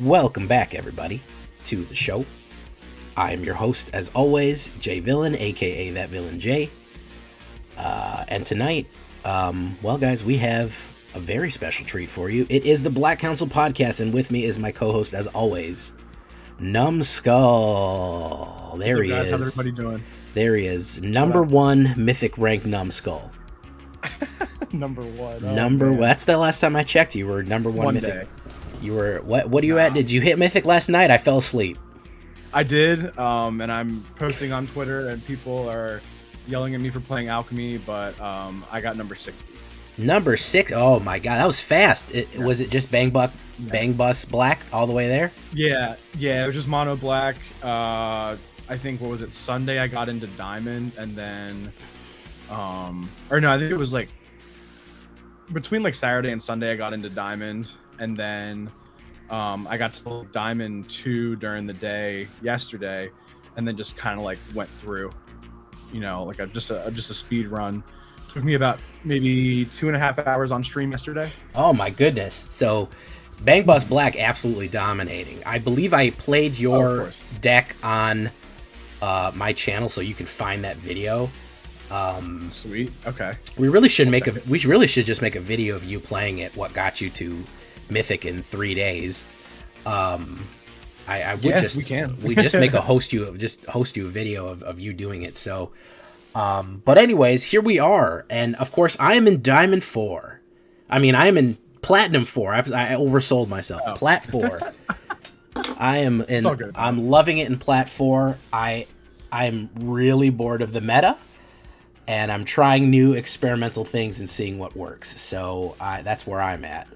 Welcome back, everybody, to the show. I am your host, as always, Jay Villain, aka That Villain Jay. And tonight, well, guys, we have a very special treat for you. It is the Black Council podcast, and with me is my co-host, as always, Numbskull. There he is. How's everybody doing? There he is. Number one mythic ranked Numbskull. Number one. That's the last time I checked. You were number one mythic. Day. You were what are you at? Did you hit mythic last night? I fell asleep. I did, and I'm posting on Twitter, and people are yelling at me for playing Alchemy, but I got number 60. Number 6. Oh my god, that was fast. Was it just bang bus black all the way there? Yeah, it was just mono black. I think what was it? Sunday I got into diamond, and then or no, I think it was like between like Saturday and Sunday I got into diamond, and then I got to diamond 2 during the day yesterday, and then just kind of like went through, like just a speed run. Took me about maybe 2.5 hours on stream yesterday. Oh my goodness. So Bang Bus Black absolutely dominating. I believe I played your deck on my channel, so you can find that video. Sweet. Okay. We really should just make a video of you playing it. What got you to Mythic in 3 days? We can. We just make host you a video of you doing it. So, but anyways, here we are, and of course I am in Diamond 4. I mean, I am in Platinum 4. I oversold myself. Oh. Plat 4. I am in. I'm loving it in Plat 4. I'm really bored of the meta, and I'm trying new experimental things and seeing what works. So that's where I'm at.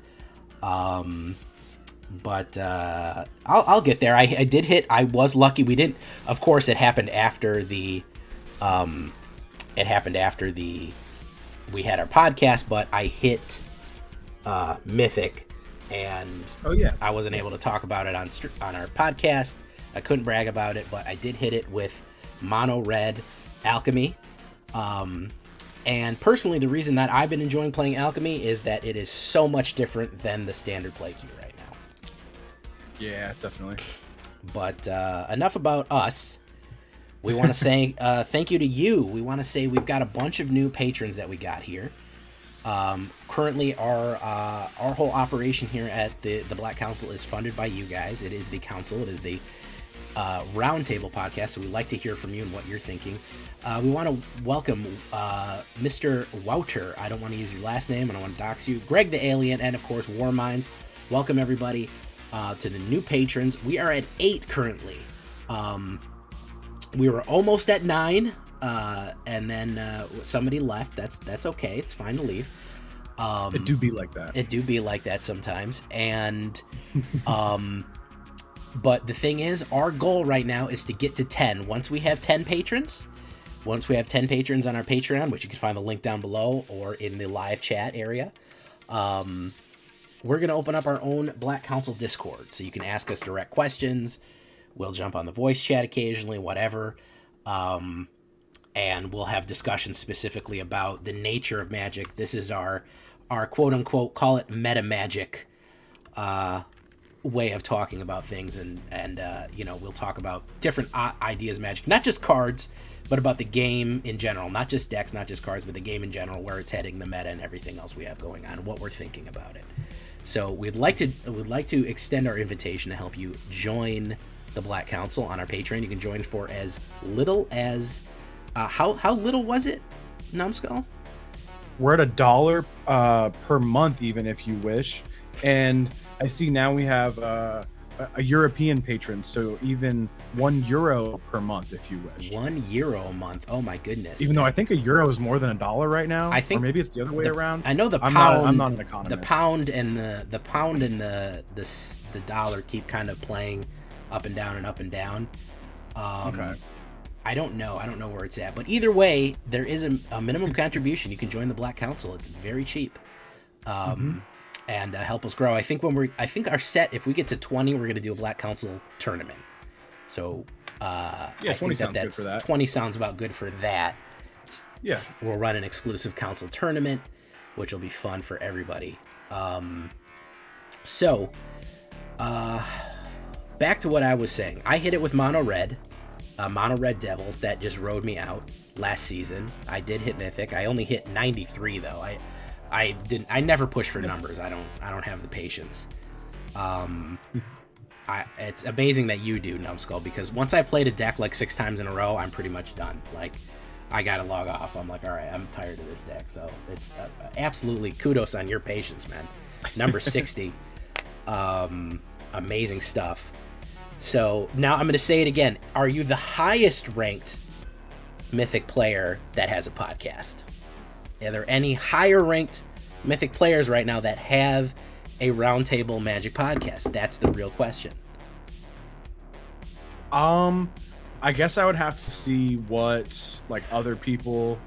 But I'll get there. I did hit. I was lucky. We didn't. Of course, it happened after the. We had our podcast, but I hit Mythic, and I wasn't able to talk about it on our podcast. I couldn't brag about it, but I did hit it with Mono Red Alchemy. And personally, the reason that I've been enjoying playing Alchemy is that it is so much different than the standard play queue right now. Yeah, definitely. But enough about us. We want to say thank you to you. We want to say we've got a bunch of new patrons that we got here. Currently, our whole operation here at the Black Council is funded by you guys. It is the council. It is the Roundtable podcast, so we'd like to hear from you and what you're thinking. We want to welcome Mr. Wouter. I don't want to use your last name. I don't want to dox you. Greg the Alien, and of course, War Minds. Welcome, everybody, to the new patrons. We are at 8 currently. We were almost at 9, and then somebody left. That's okay. It's fine to leave. It do be like that. It do be like that sometimes. And but the thing is, our goal right now is to get to 10. Once we have 10 patrons on our Patreon, which you can find the link down below or in the live chat area, we're going to open up our own Black Council Discord, so you can ask us direct questions. We'll jump on the voice chat occasionally, whatever. And we'll have discussions specifically about the nature of Magic. This is our quote-unquote, call it meta Magic way of talking about things. And we'll talk about different ideas of Magic. Not just cards, but about the game in general. Not just decks, not just cards, but the game in general, where it's heading, the meta, and everything else we have going on, and what we're thinking about it. So we'd like to extend our invitation to help you join the Black Council on our Patreon. You can join for as little as how little was it, Numbskull? We're at $1 per month, even if you wish. And I see now we have a European patron, so even €1 per month, if you wish. €1 a month. Oh my goodness! Even though I think €1 is more than $1 right now. I think, or maybe it's the other way around. I know the pound. I'm not an economist. The pound and the dollar keep kind of playing up and down and up and down. Okay. I don't know where it's at, but either way, there is a minimum contribution. You can join the Black Council. It's very cheap, and help us grow. I think our set, if we get to 20, we're going to do a Black Council tournament. So I 20 think sounds good for that. 20 sounds about good for that. Yeah, we'll run an exclusive council tournament, which will be fun for everybody. So back to what I was saying. I hit it with mono red devils that just rode me out last season. I did hit mythic. I only hit 93 though. I never push for numbers. I don't have the patience. It's amazing that you do, Numbskull, because once I played a deck like 6 times in a row, I'm pretty much done. Like, I gotta log off. I'm like, all right, I'm tired of this deck. So it's absolutely kudos on your patience, man. Number 60. Amazing stuff. So now I'm going to say it again. Are you the highest ranked Mythic player that has a podcast? Are there any higher ranked Mythic players right now that have a Roundtable Magic podcast? That's the real question. I guess I would have to see what like other people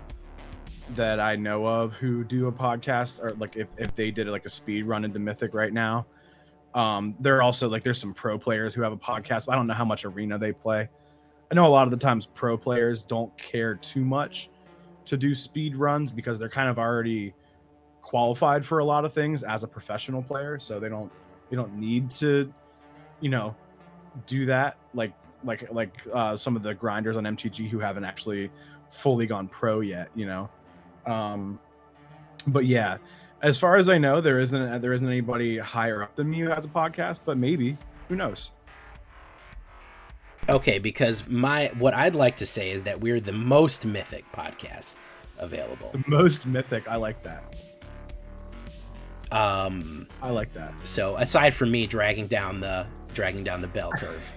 that I know of who do a podcast, or like if they did like a speed run into Mythic right now. There are also like there's some pro players who have a podcast. I don't know how much arena they play. I know a lot of the times pro players don't care too much to do speed runs because they're kind of already qualified for a lot of things as a professional player, so they don't need to, do that like some of the grinders on MTG who haven't actually fully gone pro yet, but yeah, as far as I know, there isn't anybody higher up than me who has a podcast, but maybe, who knows? Okay, because what I'd like to say is that we're the most Mythic podcast available. The most Mythic, I like that. I like that. So aside from me dragging down the bell curve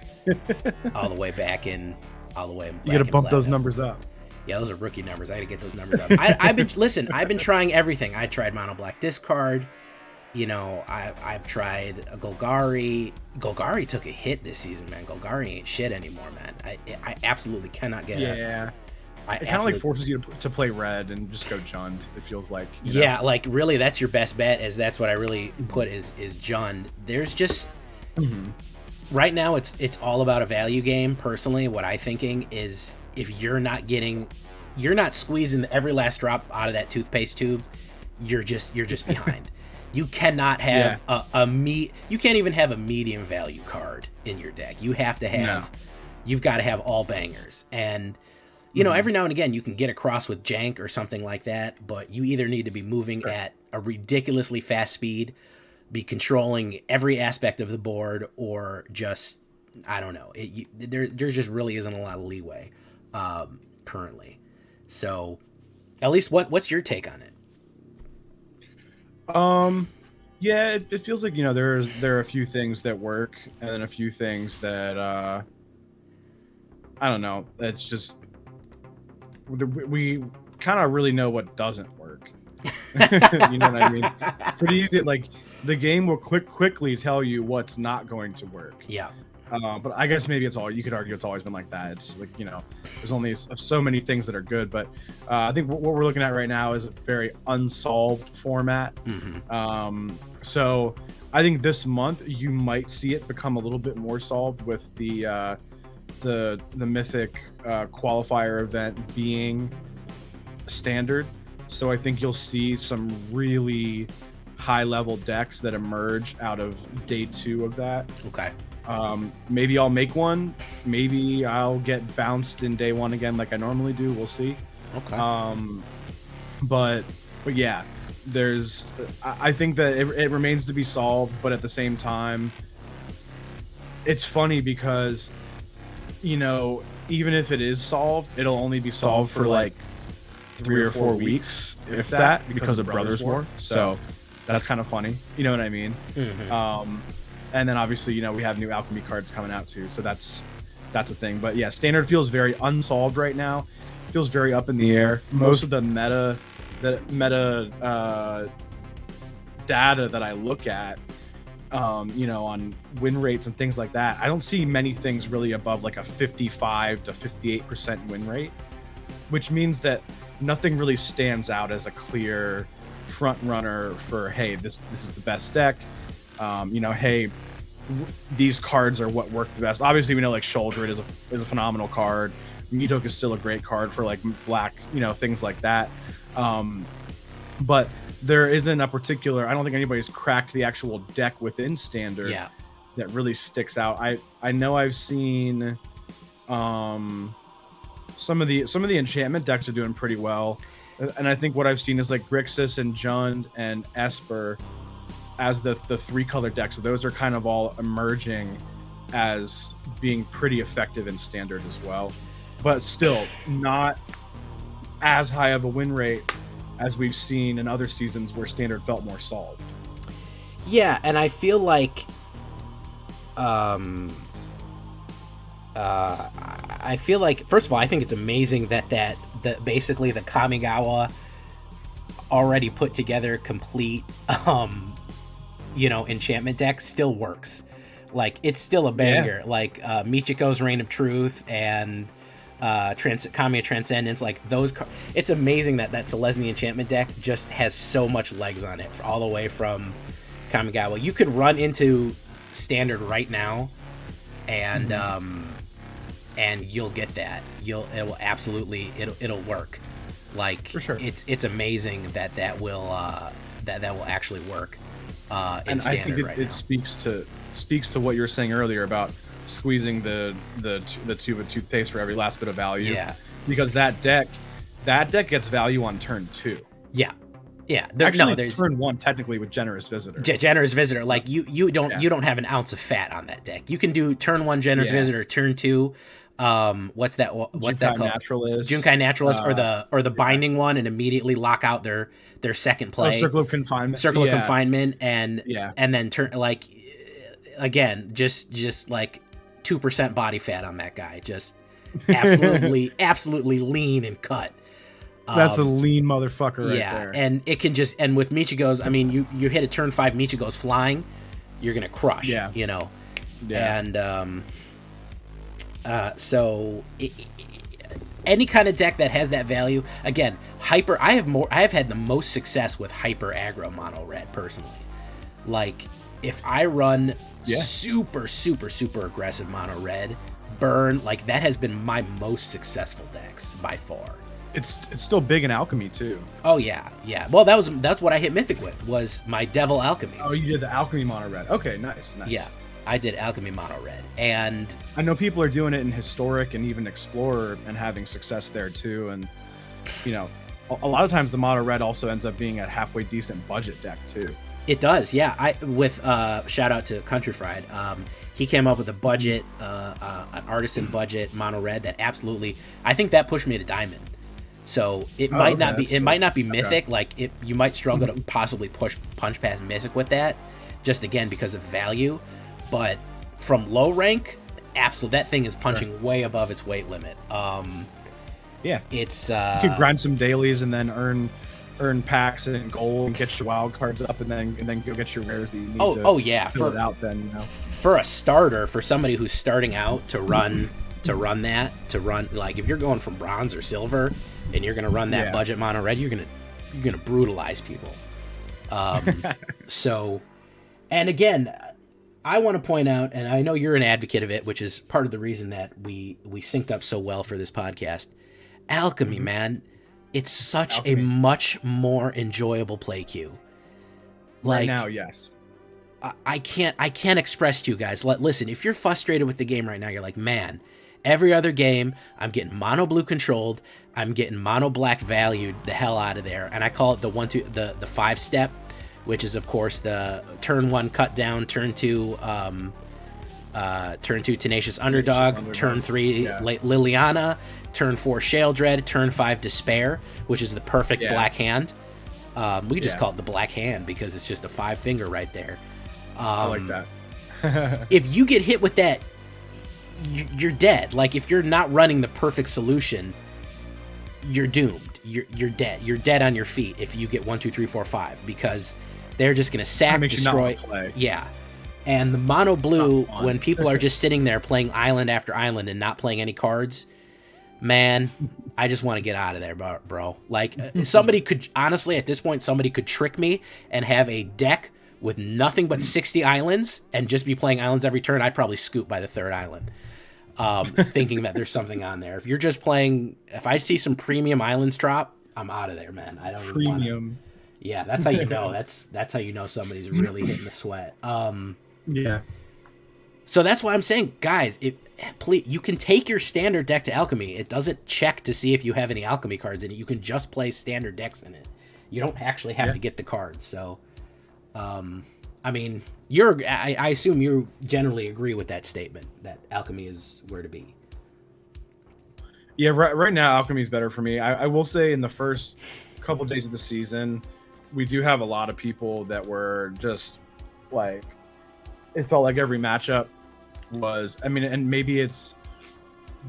all the way back in, you gotta bump those numbers up. Yeah, those are rookie numbers. I gotta get those numbers up. I've been trying everything. I tried mono black discard. I've tried a Golgari. Golgari took a hit this season, man. Golgari ain't shit anymore, man. I absolutely cannot get it. Yeah. It kind of like forces you to play red and just go Jund. It feels like. Yeah, like really, that's your best bet. That's what I really put is Jund. There's just right now it's all about a value game. Personally, what I'm thinking is if you're not squeezing every last drop out of that toothpaste tube, you're just behind. You cannot have you can't even have a medium value card in your deck. You have to have you've got to have all bangers. And every now and again you can get across with jank or something like that, but you either need to be moving at a ridiculously fast speed, be controlling every aspect of the board, or just, I don't know. There just really isn't a lot of leeway currently. So at least what's your take on it? Yeah, it feels like, there are a few things that work and then a few things that, I don't know. It's just, we kind of really know what doesn't work. You know what I mean? Pretty easy. Like the game will quickly tell you what's not going to work. Yeah. But I guess maybe you could argue it's always been like that. It's like, there's only so many things that are good, but I think what we're looking at right now is a very unsolved format. So I think this month you might see it become a little bit more solved with the Mythic qualifier event being standard. So I think you'll see some really high level decks that emerge out of day 2 of that. Okay. Maybe I'll make one. Maybe I'll get bounced in day 1 again like I normally do. We'll see. Okay. But yeah, I think that it remains to be solved, but at the same time, it's funny because, even if it is solved, it'll only be solved for like 3 or 4 weeks, if that, because of Brothers War. So that's kind of funny. You know what I mean? And then obviously, we have new Alchemy cards coming out too. So that's a thing. But yeah, standard feels very unsolved right now. It feels very up in the air. Most of the meta data that I look at, on win rates and things like that, I don't see many things really above like a 55 to 58% win rate, which means that nothing really stands out as a clear front runner for, hey, this is the best deck. Hey, these cards are what work the best. Obviously, we know like Shoulder is a phenomenal card. Meatok is still a great card for like black, things like that. But there isn't a particular. I don't think anybody's cracked the actual deck within standard. Yeah. that really sticks out. I know I've seen some of the enchantment decks are doing pretty well, and I think what I've seen is like Grixis and Jund and Esper as the 3-color decks. Those are kind of all emerging as being pretty effective in standard as well, but still not as high of a win rate as we've seen in other seasons where standard felt more solved. Yeah, and I feel like first of all, I think it's amazing that basically the Kamigawa already put together complete enchantment deck still works. Like, it's still a banger. Yeah. Like Michiko's Reign of Truth and Kamiya Transcendence, like those it's amazing that Selesnya enchantment deck just has so much legs on it, all the way from Kamigawa. You could run into standard right now and and you'll get that. It'll absolutely work. Like, for sure. It's amazing that will actually work in standard. I think it speaks to what you were saying earlier about squeezing the tube of toothpaste for every last bit of value. Yeah. Because that deck gets value on turn 2. Yeah. Yeah. There's turn 1 technically with Generous Visitor. Generous Visitor. Like you don't have an ounce of fat on that deck. You can do turn 1 Generous Visitor, turn 2 what's that called? Junkai Naturalist, or the binding one, and immediately lock out their second play. Circle of Confinement. And then turn, like, again, just like 2% body fat on that guy. Just absolutely lean and cut. That's a lean motherfucker right there. And it can just, and with Michigo's, I mean, you hit a turn 5 Michigo's flying, you're gonna crush. Yeah. And so any kind of deck that has that value, again, hyper. I have had the most success with hyper aggro mono red personally. Like, if I run super aggressive mono red, burn, like, that has been my most successful decks by far. It's still big in Alchemy too. Oh yeah. Well, that's what I hit Mythic with, was my Devil Alchemy. Oh, you did the Alchemy mono red. Okay, nice. Yeah, I did Alchemy mono red, and I know people are doing it in Historic and even Explorer and having success there too. And a lot of times the mono red also ends up being a halfway decent budget deck too. It does, yeah. Shout out to Country Fried. He came up with a budget, an artisan budget mono red that absolutely, I think that pushed me to Diamond. So it might not be Mythic. Like, you might struggle to possibly punch past Mythic with that, just again because of value. But from low rank, absolutely, that thing is punching way above its weight limit. It's you could grind some dailies and then earn packs and gold and get your wild cards up and then go get your rares that you need. For a starter, for somebody who's starting out to run like, if you're going from bronze or silver and you're gonna run that budget mono red, you're gonna brutalize people. So, and again, I want to point out, and I know you're an advocate of it, which is part of the reason that we synced up so well for this podcast. Alchemy, man, it's such a much more enjoyable play queue. Like, right now, yes. I can't express to you guys. Listen, if you're frustrated with the game right now, you're like, man, every other game, I'm getting mono blue controlled, I'm getting mono black valued the hell out of there, and I call it the 5-step, which is of course the turn 1 cut down, turn 2 Tenacious Underdog, turn 3 Liliana, turn 4 Shale Dread, turn 5 Despair, which is the perfect black hand. We just call it the black hand because it's just a 5-finger right there. I like that. If you get hit with that, you're dead. Like, if you're not running the perfect solution, you're doomed. You're dead. You're dead on your feet if you get 1, 2, 3, 4, 5, because they're just gonna sack, destroy. Yeah. And the mono blue, when people are just sitting there playing island after island and not playing any cards, man, I just want to get out of there, bro. Like, somebody could, honestly, at this point, somebody could trick me and have a deck with nothing but 60 islands and just be playing islands every turn. I'd probably scoop by the 3rd island, thinking that there's something on there. If you're just playing, if I see some premium islands drop, I'm out of there, man. I don't even premium. Yeah, that's how you know. That's how you know somebody's really hitting the sweat. So that's why I'm saying, guys, please, you can take your standard deck to Alchemy. It doesn't check to see if you have any Alchemy cards in it. You can just play standard decks in it. You don't actually have to get the cards. So, I mean, I assume you generally agree with that statement that Alchemy is where to be. Yeah, right now Alchemy is better for me. I will say in the first couple of days of the season, we do have a lot of people that were just like, it felt like every matchup was, I mean, and maybe it's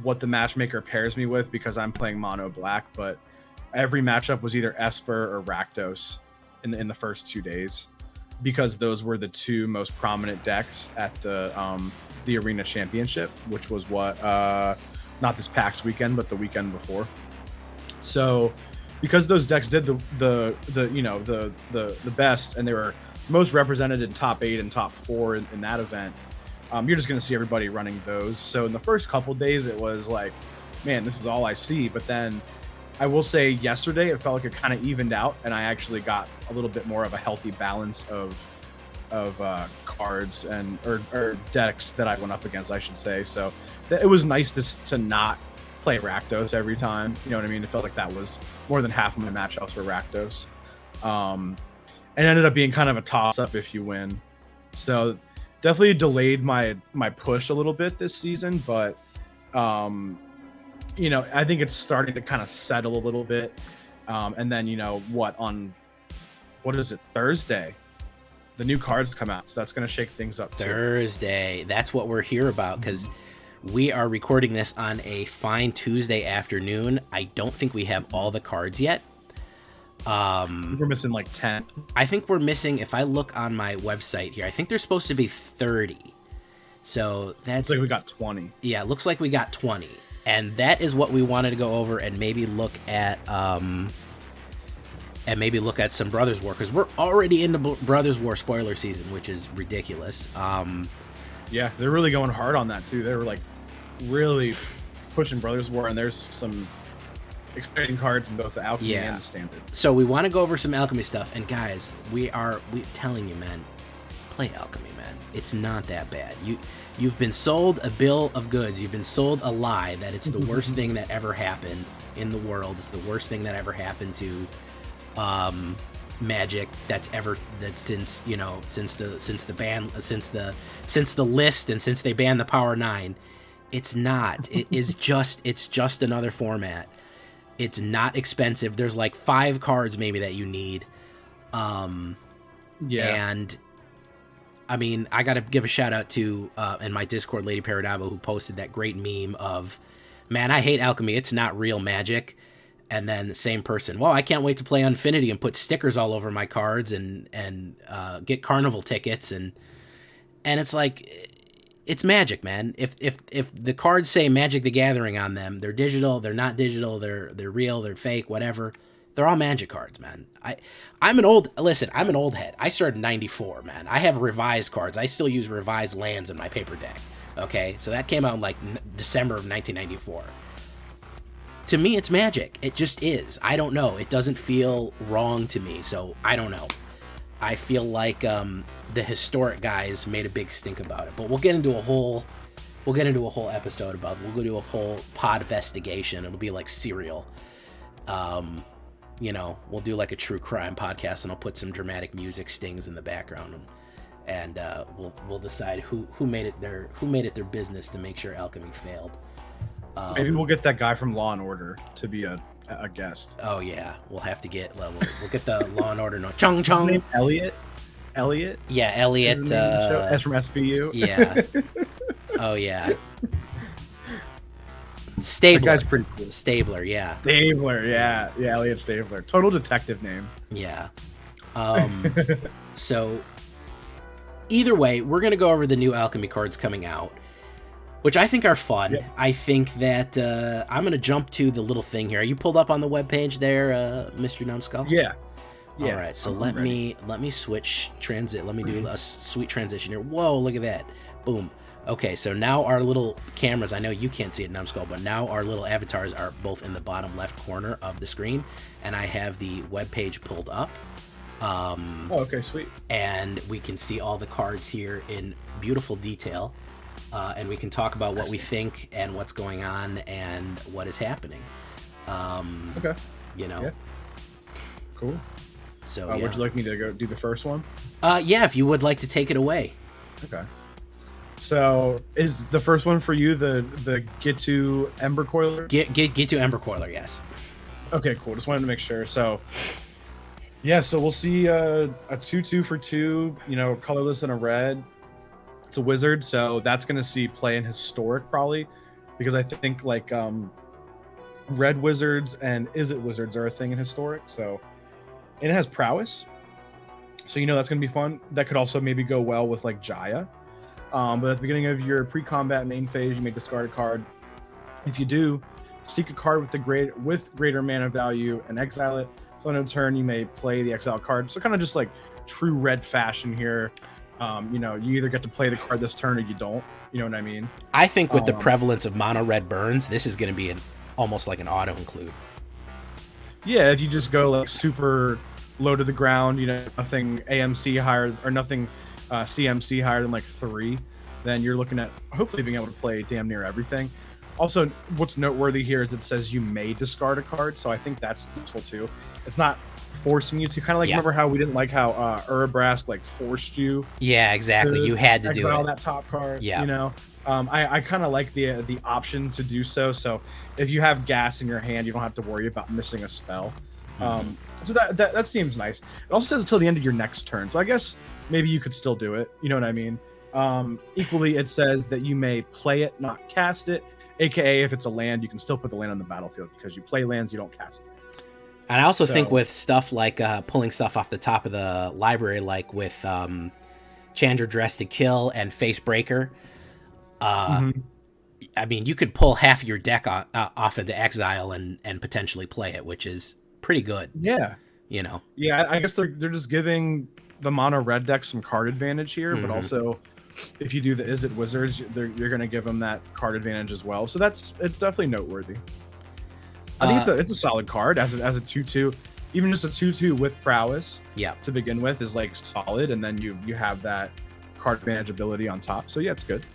what the matchmaker pairs me with because I'm playing mono black, but every matchup was either Esper or Rakdos in the first 2 days because those were the two most prominent decks at the Arena Championship, which was what not this PAX weekend, but the weekend before. So because those decks did the best and they were most represented in top 8 and top 4 in that event, you're just going to see everybody running those. So in the first couple days, it was like, man, this is all I see. But then I will say yesterday, it felt like it kind of evened out, and I actually got a little bit more of a healthy balance of cards and or decks that I went up against, I should say. So it was nice to not play Rakdos every time. You know what I mean? It felt like that was more than half of my matchups were Rakdos. And ended up being kind of a toss-up if you win. So definitely delayed my push a little bit this season, but I think it's starting to kind of settle a little bit. And then what is it, Thursday? The new cards come out, so that's going to shake things up too. Thursday. That's what we're here about, because we are recording this on a fine Tuesday afternoon. I don't think we have all the cards yet. We're missing like 10. I think we're missing, if I look on my website here, I think there's supposed to be 30. So that's... Looks like we got 20. Yeah, it looks like we got 20. And that is what we wanted to go over and maybe look at... some Brothers War, because we're already into Brothers War spoiler season, which is ridiculous. Yeah, they're really going hard on that too. They were like really pushing Brothers War, and there's some exciting cards in both the Alchemy and the Standard. So we want to go over some Alchemy stuff, and guys, we telling you, man, play Alchemy, man. It's not that bad. You've been sold a bill of goods. You've been sold a lie that it's the worst thing that ever happened in the world. It's the worst thing that ever happened to Magic since the list and since they banned the Power 9. It's not. It's just another format. It's not expensive. There's like 5 cards maybe that you need. And I mean, I gotta give a shout out to in my Discord, Lady Paradabo, who posted that great meme of, man, I hate Alchemy. It's not real Magic. And then the same person, well, I can't wait to play Infinity and put stickers all over my cards and get carnival tickets, and it's like, it's Magic, man. If the cards say Magic the Gathering on them, they're digital, they're not digital, they're real, they're fake, whatever. They're all Magic cards, man. I'm an old head. I started in 94, man. I have revised cards. I still use revised lands in my paper deck. Okay, so that came out in like December of 1994. To me, it's Magic. It just is. I don't know. It doesn't feel wrong to me, so I don't know. I feel like the historic guys made a big stink about it, but we'll get into a whole episode about it. We'll go do a whole pod investigation. It'll be like Serial. We'll do like a true crime podcast, and I'll put some dramatic music stings in the background, and we'll decide who made it their business to make sure Alchemy failed. Maybe we'll get that guy from Law and Order to be a guest. Oh yeah, we'll have to get we'll get the Law and Order. No, Chung Chung. His name Elliot. Yeah, Elliot. As from SVU. Yeah. Oh yeah. Stabler. That guy's pretty cool. Stabler, yeah. Yeah, Elliot Stabler. Total detective name. Yeah. So either way, we're gonna go over the new Alchemy cards coming out, which I think are fun. Yep. I think that I'm going to jump to the little thing here. Are you pulled up on the webpage there, Mr. Numbskull? Yeah. All right, so let me switch transit. Let me do a sweet transition here. Whoa, look at that. Boom. Okay, so now our little cameras, I know you can't see it, Numbskull, but now our little avatars are both in the bottom left corner of the screen, and I have the webpage pulled up. Okay, sweet. And we can see all the cards here in beautiful detail. and we can talk about what we think and what's going on and what is happening. Okay. You know. Yeah. Cool. So Would you like me to go do the first one? Yeah, if you would like to take it away. Okay. So is the first one for you the Get to Ember Coiler? Get to Ember Coiler, yes. Okay, cool. Just wanted to make sure. So yeah, so we'll see a 2/2 for 2, colorless and a red. It's a wizard, so that's gonna see play in historic probably, because I think like red wizards and is it wizards are a thing in historic. So and it has prowess, so that's gonna be fun. That could also maybe go well with like Jaya. But at the beginning of your pre-combat main phase, you may discard a card. If you do, seek a card with greater mana value and exile it. So on a turn, you may play the exile card. So kind of just like true red fashion here. You either get to play the card this turn or you don't. You know what I mean? I think with the prevalence of mono red burns, this is going to be almost like an auto include. Yeah, if you just go like super low to the ground, nothing AMC higher or nothing CMC higher than like 3, then you're looking at hopefully being able to play damn near everything. Also, what's noteworthy here is it says you may discard a card, so I think that's useful too. It's not forcing you to, kind of like remember how we didn't like how Urabrask like forced you. Yeah, exactly. You had to do it. That top card. Yeah. I kind of like the option to do so. So if you have gas in your hand, you don't have to worry about missing a spell. So that seems nice. It also says until the end of your next turn. So I guess maybe you could still do it. You know what I mean? Equally, it says that you may play it, not cast it. AKA, if it's a land, you can still put the land on the battlefield because you play lands, you don't cast lands. And I also think with stuff like pulling stuff off the top of the library, like with Chandra Dress to Kill and Face Breaker, I mean, you could pull half of your deck off of the exile and potentially play it, which is pretty good. Yeah. Yeah, I guess they're just giving the mono red deck some card advantage here, but also if you do the Is It Wizards, you're going to give them that card advantage as well. So it's definitely noteworthy. I think it's a solid card as a 2/2. Even just a 2/2 with prowess to begin with is like solid, and then you have that card advantage ability on top. So yeah, it's good.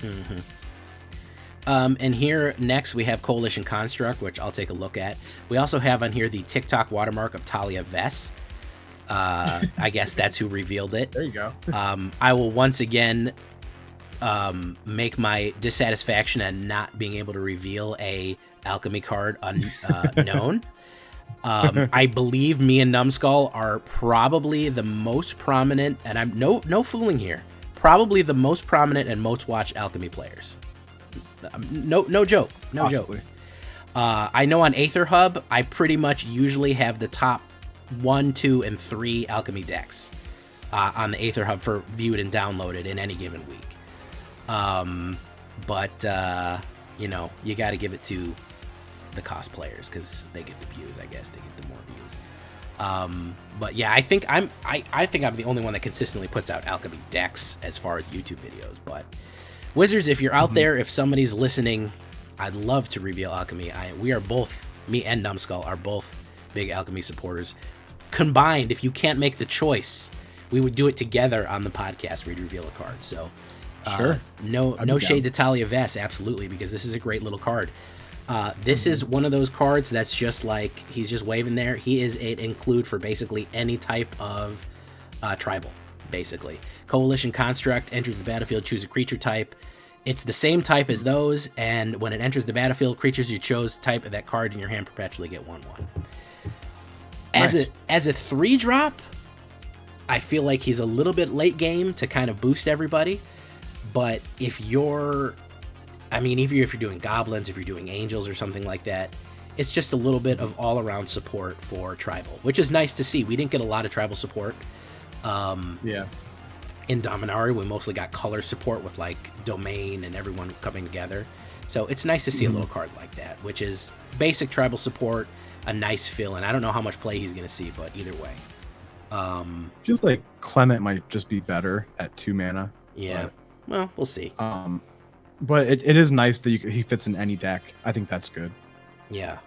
And here next we have Coalition Construct, which I'll take a look at. We also have on here the TikTok watermark of Talia Vess. I guess that's who revealed it. There you go. I will once again make my dissatisfaction at not being able to reveal a alchemy card unknown. I believe me and Numbskull are probably the most prominent, and I'm no fooling here, probably the most prominent and most watched alchemy players. No joke. No Possibly. joke. I know on AetherHub, I pretty much usually have the top 1, 2, and 3 alchemy decks on the AetherHub for viewed and downloaded in any given week. But you got to give it to the cosplayers because they get the views. I guess they get the more views. But yeah, I think I'm the only one that consistently puts out alchemy decks as far as YouTube videos. But Wizards, if you're out there, if somebody's listening, I'd love to reveal alchemy. We are both, me and Numbskull are both big alchemy supporters. Combined, if you can't make the choice, we would do it together on the podcast. We'd reveal a card. So sure. No shade to Talia Vess, absolutely, because this is a great little card. This is one of those cards that's just like, he's just waving there. He is an include for basically any type of tribal, basically. Coalition Construct enters the battlefield, choose a creature type. It's the same type as those, and when it enters the battlefield, creatures you chose type of that card in your hand perpetually get 1/1. As a 3-drop, I feel like he's a little bit late game to kind of boost everybody. But if you're doing goblins, if you're doing angels or something like that, it's just a little bit of all-around support for tribal, which is nice to see. We didn't get a lot of tribal support. In Dominaria, we mostly got color support with like Domain and everyone coming together. So it's nice to see a little card like that, which is basic tribal support, a nice fill, and I don't know how much play he's going to see, but either way. Feels like Clement might just be better at 2 mana. Yeah, well, we'll see. But it is nice that he fits in any deck. I think that's good. Yeah.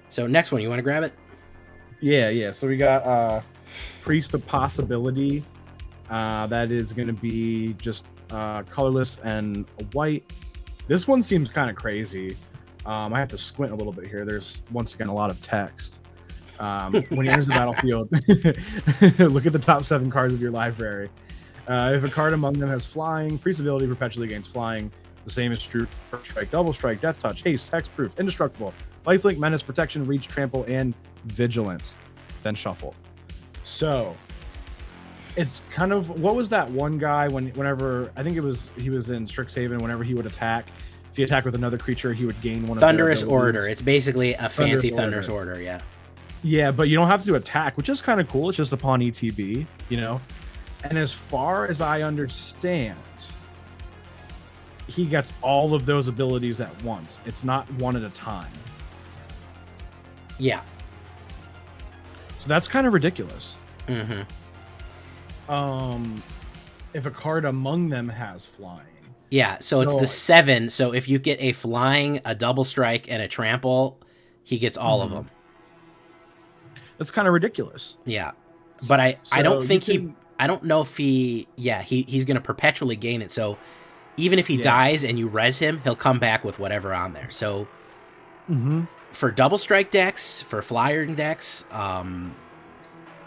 So next one, you want to grab it? Yeah. So we got Priest of Possibility. That is going to be just colorless, and a white. This one seems kind of crazy. I have to squint a little bit here. There's, once again, a lot of text. When he enters the battlefield, look at the top 7 cards of your library. If a card among them has flying, priest ability perpetually gains flying. The same is true for strike, double strike, death touch, haste, hexproof, indestructible, lifelink, menace, protection, reach, trample, and vigilance. Then shuffle. So it's kind of, what was that one guy whenever, I think he was in Strixhaven, whenever he would attack, if he attacked with another creature, he would gain one of Thunderous Order. It's basically a fancy Thunderous Order, yeah. Yeah, but you don't have to attack, which is kind of cool. It's just upon ETB, you know? And as far as I understand, he gets all of those abilities at once. It's not one at a time. Yeah. So that's kind of ridiculous. Mm-hmm. If a card among them has flying. Yeah, so it's the 7. So if you get a flying, a double strike, and a trample, he gets all of them. That's kind of ridiculous. Yeah. But I don't think I don't know if he's going to perpetually gain it. So even if he dies and you res him, he'll come back with whatever on there. So for double strike decks, for flyer decks,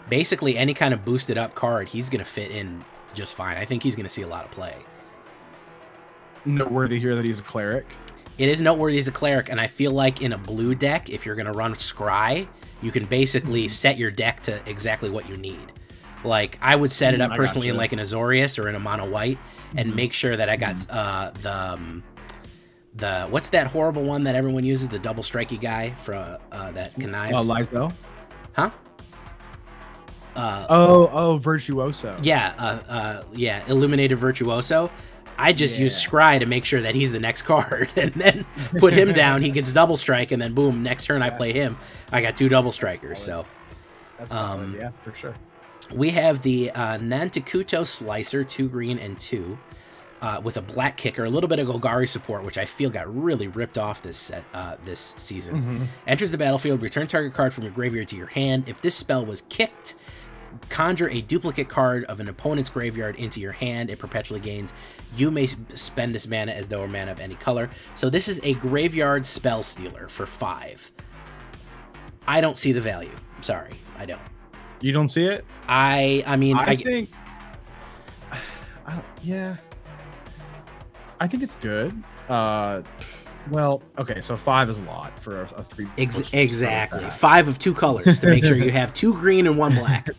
basically any kind of boosted up card, he's going to fit in just fine. I think he's going to see a lot of play. Noteworthy here that he's a cleric. It is noteworthy as a cleric, and I feel like in a blue deck, if you're going to run Scry, you can basically set your deck to exactly what you need. Like, I would set it up personally in like an Azorius or in a mono white, and make sure that I got the what's that horrible one that everyone uses, the double strikey guy for that connives. Lyso? Huh? Virtuoso. Yeah, Illuminated Virtuoso. I just use Scry to make sure that he's the next card, and then put him down. He gets double strike, and then boom, next turn I play him. I got 2 double strikers. So, that's solid, yeah, for sure. We have the Nantakuto Slicer, 2 green and 2, with a black kicker, a little bit of Golgari support, which I feel got really ripped off this season. Enters the battlefield, return target card from your graveyard to your hand. If this spell was kicked, conjure a duplicate card of an opponent's graveyard into your hand. It perpetually gains. You may spend this mana as though a mana of any color. So this is a graveyard spell stealer for 5. I don't see the value. Sorry, I don't. You don't see it? I think I think it's good. Well, okay, so 5 is a lot for a 3. Exactly. 5 of 2 colors to make sure you have 2 green and 1 black.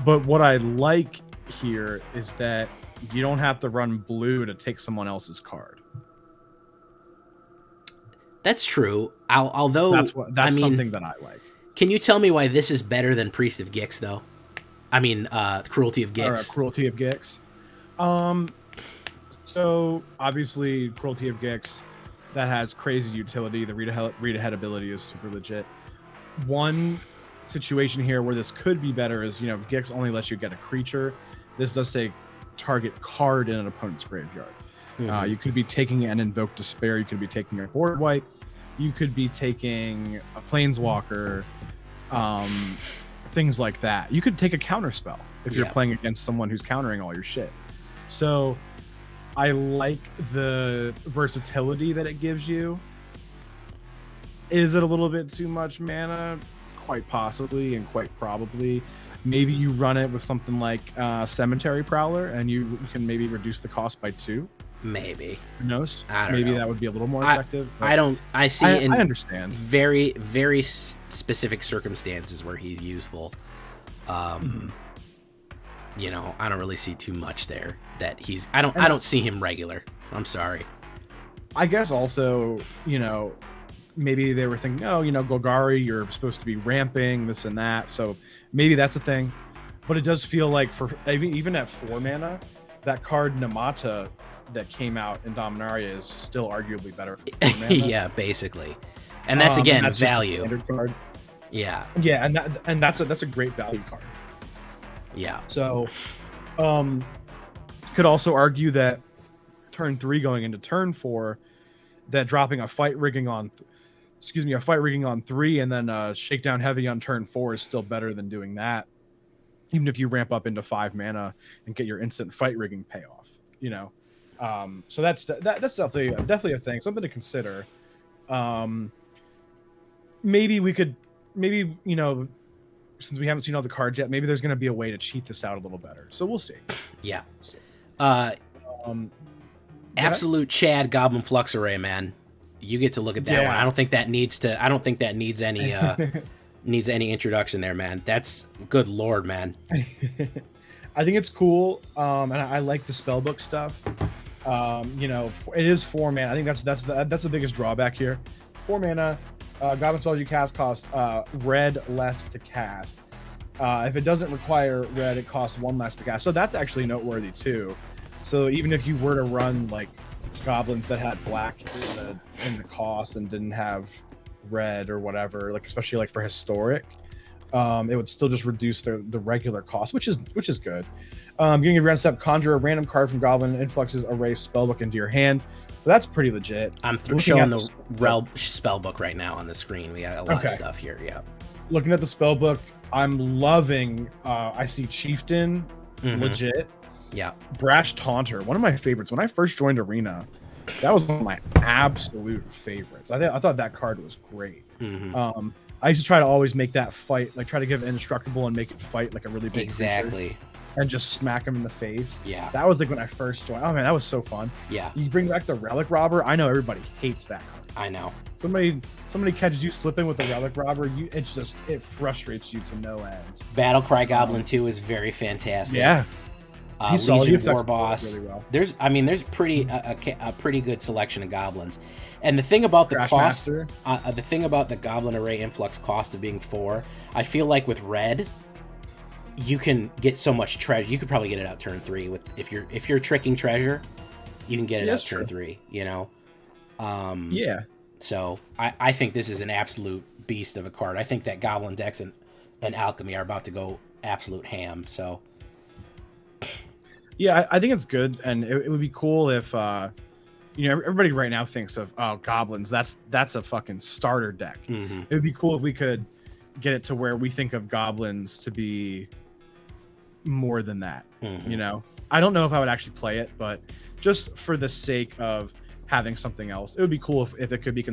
But what I like here is that you don't have to run blue to take someone else's card. That's true. Although that's something that I like. Can you tell me why this is better than Priest of Gix, though? I mean, Cruelty of Gix. Cruelty of Gix. So obviously, Cruelty of Gix, that has crazy utility. The read ahead ability is super legit. One situation here where this could be better is, Gix only lets you get a creature. This does say target card in an opponent's graveyard. You could be taking an Invoke Despair. You could be taking a board wipe. You could be taking a Planeswalker. Things like that. You could take a counter spell if you're playing against someone who's countering all your shit. So I like the versatility that it gives you. Is it a little bit too much mana? Quite possibly and quite probably. Maybe you run it with something like Cemetery Prowler and you can maybe reduce the cost by 2. Maybe. Who knows? I don't maybe know. That would be a little more effective. I understand. Very, very specific circumstances where he's useful. I don't really see too much there that he's. I don't see him regular. I'm sorry. I guess also, maybe they were thinking, Golgari, you're supposed to be ramping this and that, so maybe that's a thing. But it does feel like for even at 4 mana, that card Namata that came out in Dominaria is still arguably better for 4 mana. Yeah, basically, and that's again that's value. Standard card. Yeah, and that's a great value card. Yeah. So, could also argue that turn 3 going into turn 4, that dropping a fight rigging on 3 and then shakedown heavy on turn 4 is still better than doing that, even if you ramp up into 5 mana and get your instant fight rigging payoff. So that's definitely a thing, something to consider. Maybe we could, since we haven't seen all the cards yet, maybe there's going to be a way to cheat this out a little better. So we'll see. Yeah. Absolute Chad Goblin Flux Array, man. You get to look at that one. I don't think that needs any needs any introduction there, man. That's good lord, man. I think it's cool, and I like the spellbook stuff. It is 4 mana. I think that's the biggest drawback here. 4 mana. Goblin spells you cast cost red less to cast. If it doesn't require red, it costs 1 less to cast. So that's actually noteworthy too. So even if you were to run like goblins that had black in the cost and didn't have red or whatever, like especially like for historic, it would still just reduce the regular cost, which is good. Getting a random step, conjure a random card from Goblin influxes array spellbook into your hand. So that's pretty legit. I'm showing the Rel spellbook right now on the screen. We got a lot of stuff here. Yeah. Looking at the spellbook, I'm loving. I see Chieftain, legit. Yeah. Brash Taunter, one of my favorites. When I first joined Arena, that was one of my absolute favorites. I thought that card was great. I used to try to always make that fight, like try to give it indestructible and make it fight like a really big creature, and just smack him in the face. Yeah. That was like when I first joined. Oh man, that was so fun. Yeah. You bring back the Relic Robber. I know everybody hates that card. I know. Somebody catches you slipping with the Relic Robber, it frustrates you to no end. Battlecry Goblin 2 is very fantastic. Yeah. Legion War Boss. Really well. There's a pretty good selection of goblins, and the thing about the cost, the thing about the Goblin Array influx cost of being 4, I feel like with red, you can get so much treasure. You could probably get it out turn 3 with if you're tricking treasure, you can get it out turn 3. Yeah. So I think this is an absolute beast of a card. I think that Goblin decks and Alchemy are about to go absolute ham. So. Yeah, I think it's good, and it would be cool if, everybody right now thinks of goblins. That's a fucking starter deck. It would be cool if we could get it to where we think of goblins to be more than that. I don't know if I would actually play it, but just for the sake of having something else, it would be cool if it could be,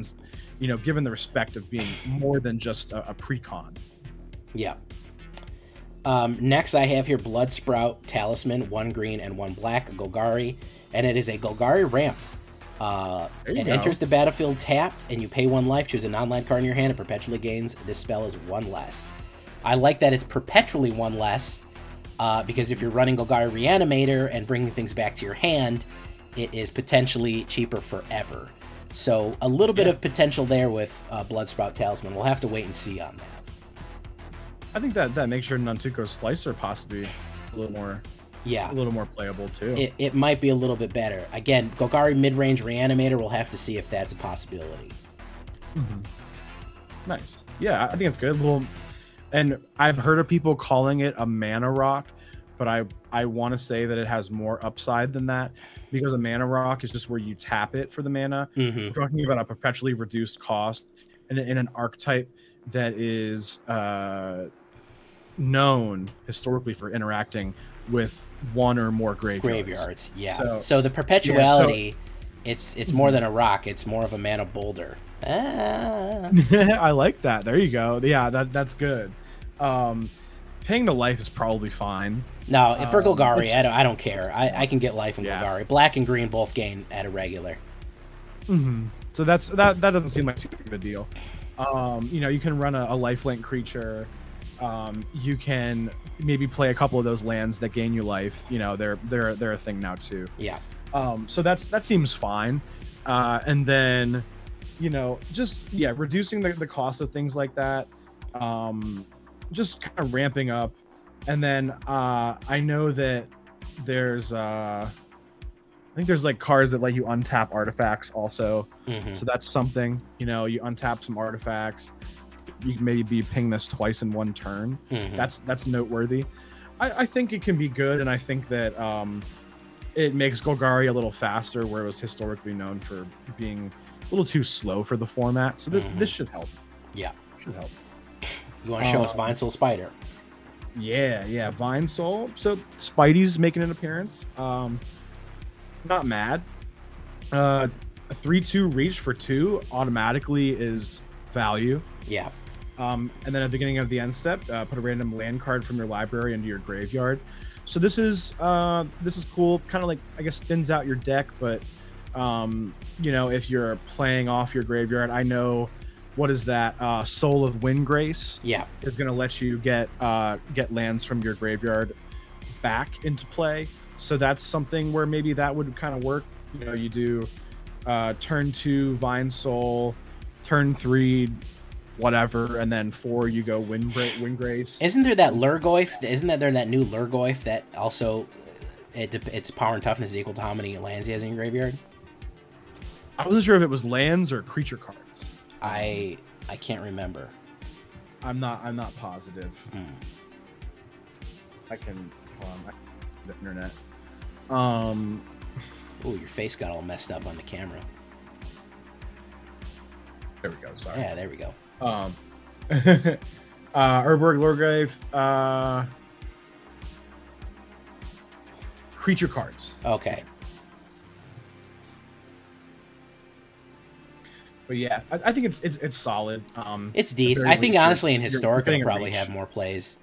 given the respect of being more than just a precon. Yeah. Next, I have here Bloodsprout Talisman, 1 green and 1 black, Golgari, and it is a Golgari ramp. It enters the battlefield tapped, and you pay 1 life, choose a non-land card in your hand, and perpetually gains. This spell is 1 less. I like that it's perpetually 1 less, because if you're running Golgari Reanimator and bringing things back to your hand, it is potentially cheaper forever. So a little bit of potential there with Bloodsprout Talisman. We'll have to wait and see on that. I think that makes your Nantuko Slicer possibly a little more playable too. It might be a little bit better. Again, Golgari mid-range Reanimator, we'll have to see if that's a possibility. Nice. Yeah, I think it's good. And I've heard of people calling it a mana rock, but I want to say that it has more upside than that, because a mana rock is just where you tap it for the mana. We're talking about a perpetually reduced cost in an archetype that is known historically for interacting with 1 or more graveyards. Yeah. So the perpetuality, it's more than a rock. It's more of a mana boulder. I like that. There you go. Yeah, that's good. Paying the life is probably fine. No, for Golgari, I don't care. I can get life in Golgari. Black and green both gain at a regular. So that doesn't seem like too big of a deal. You can run a lifelink creature. You can maybe play a couple of those lands that gain you life. They're a thing now too. Yeah. So that seems fine. And then, reducing the cost of things like that. Just kind of ramping up. And then I know that there's I think there's like cards that let you untap artifacts also. So that's something. You untap some artifacts. You can maybe ping this twice in 1 turn. That's noteworthy. I think it can be good, and I think that it makes Golgari a little faster, where it was historically known for being a little too slow for the format. So this should help. Yeah, should help. You want to show us Vine Soul Spider? Yeah, Vine Soul. So Spidey's making an appearance. not mad. A 3/2 reach for 2 automatically is value. Yeah. And then at the beginning of the end step, put a random land card from your library into your graveyard. So this is cool. Kind of like, I guess, thins out your deck, but if you're playing off your graveyard, I know what is that? Soul of Windgrace. Yeah. Is going to let you get lands from your graveyard back into play. So that's something where maybe that would kind of work. You do turn 2 Vine Soul, turn 3 whatever, and then 4 you go Windgrace. Isn't there that Lurgoyf? Isn't there that new Lurgoyf that also its power and toughness is equal to how many lands he has in your graveyard? I wasn't sure if it was lands or creature cards. I can't remember. I'm not positive. I can hold on, the internet. Oh, your face got all messed up on the camera. There we go. Sorry. Yeah, there we go. Urborg Lurgrave, creature cards. Okay. But yeah, I think it's solid. It's decent. I think honestly in Historic it'll probably have more plays.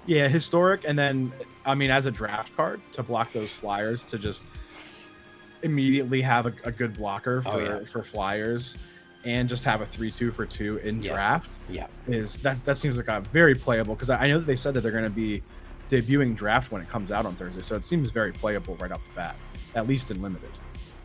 Yeah, Historic, and then as a draft card to block those flyers, to just immediately have a good blocker for flyers, and just have a 3/2 for 2 in draft. Yeah, that seems like a very playable, because I know that they said that they're going to be debuting draft when it comes out on Thursday, so it seems very playable right off the bat, at least in limited.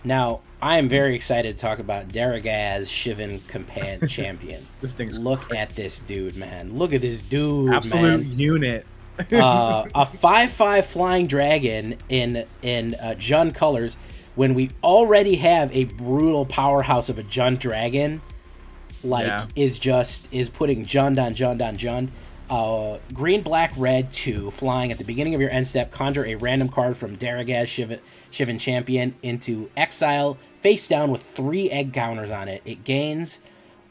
Now, I am very excited to talk about Daragaz Shivan Kampan Champion. This thing's Look great. at this dude, man. Look at this dude, Absolute man. unit. A 5/5 flying dragon in Jund colors, when we already have a brutal powerhouse of a Jund dragon, is putting Jund on Jund on Jund. Green, black, red, 2 flying. At the beginning of your end step, conjure a random card from Daragaz Shivan Champion into exile, face down with 3 egg counters on it. It gains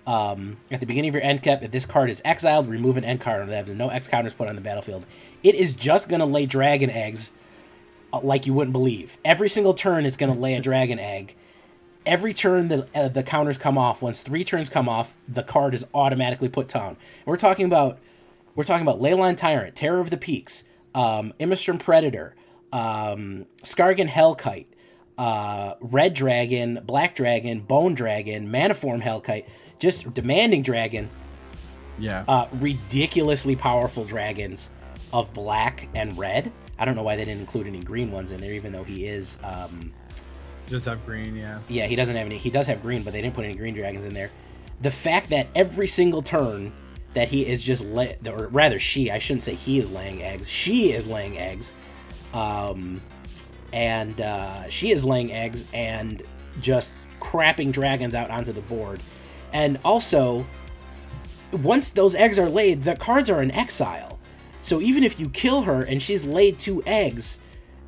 at the beginning of your end step. If this card is exiled, remove an end card. There's no X counters put on the battlefield. It is just going to lay dragon eggs like you wouldn't believe. Every single turn, it's going to lay a dragon egg. Every turn, the counters come off. Once 3 turns come off, the card is automatically put down. And we're talking about Leyline Tyrant, Terror of the Peaks, Immerstrom Predator, Skargan Hellkite, Red Dragon, Black Dragon, Bone Dragon, Maniform Hellkite, just Demanding Dragon. Yeah. Ridiculously powerful dragons of black and red. I don't know why they didn't include any green ones in there, even though he is... Does have green, yeah. Yeah, he doesn't have any. He does have green, but they didn't put any green dragons in there. The fact that every single turn that he is just or rather she, I shouldn't say he is laying eggs. She is laying eggs. She is laying eggs and just crapping dragons out onto the board. And also, once those eggs are laid, the cards are in exile. So even if you kill her and she's laid 2 eggs,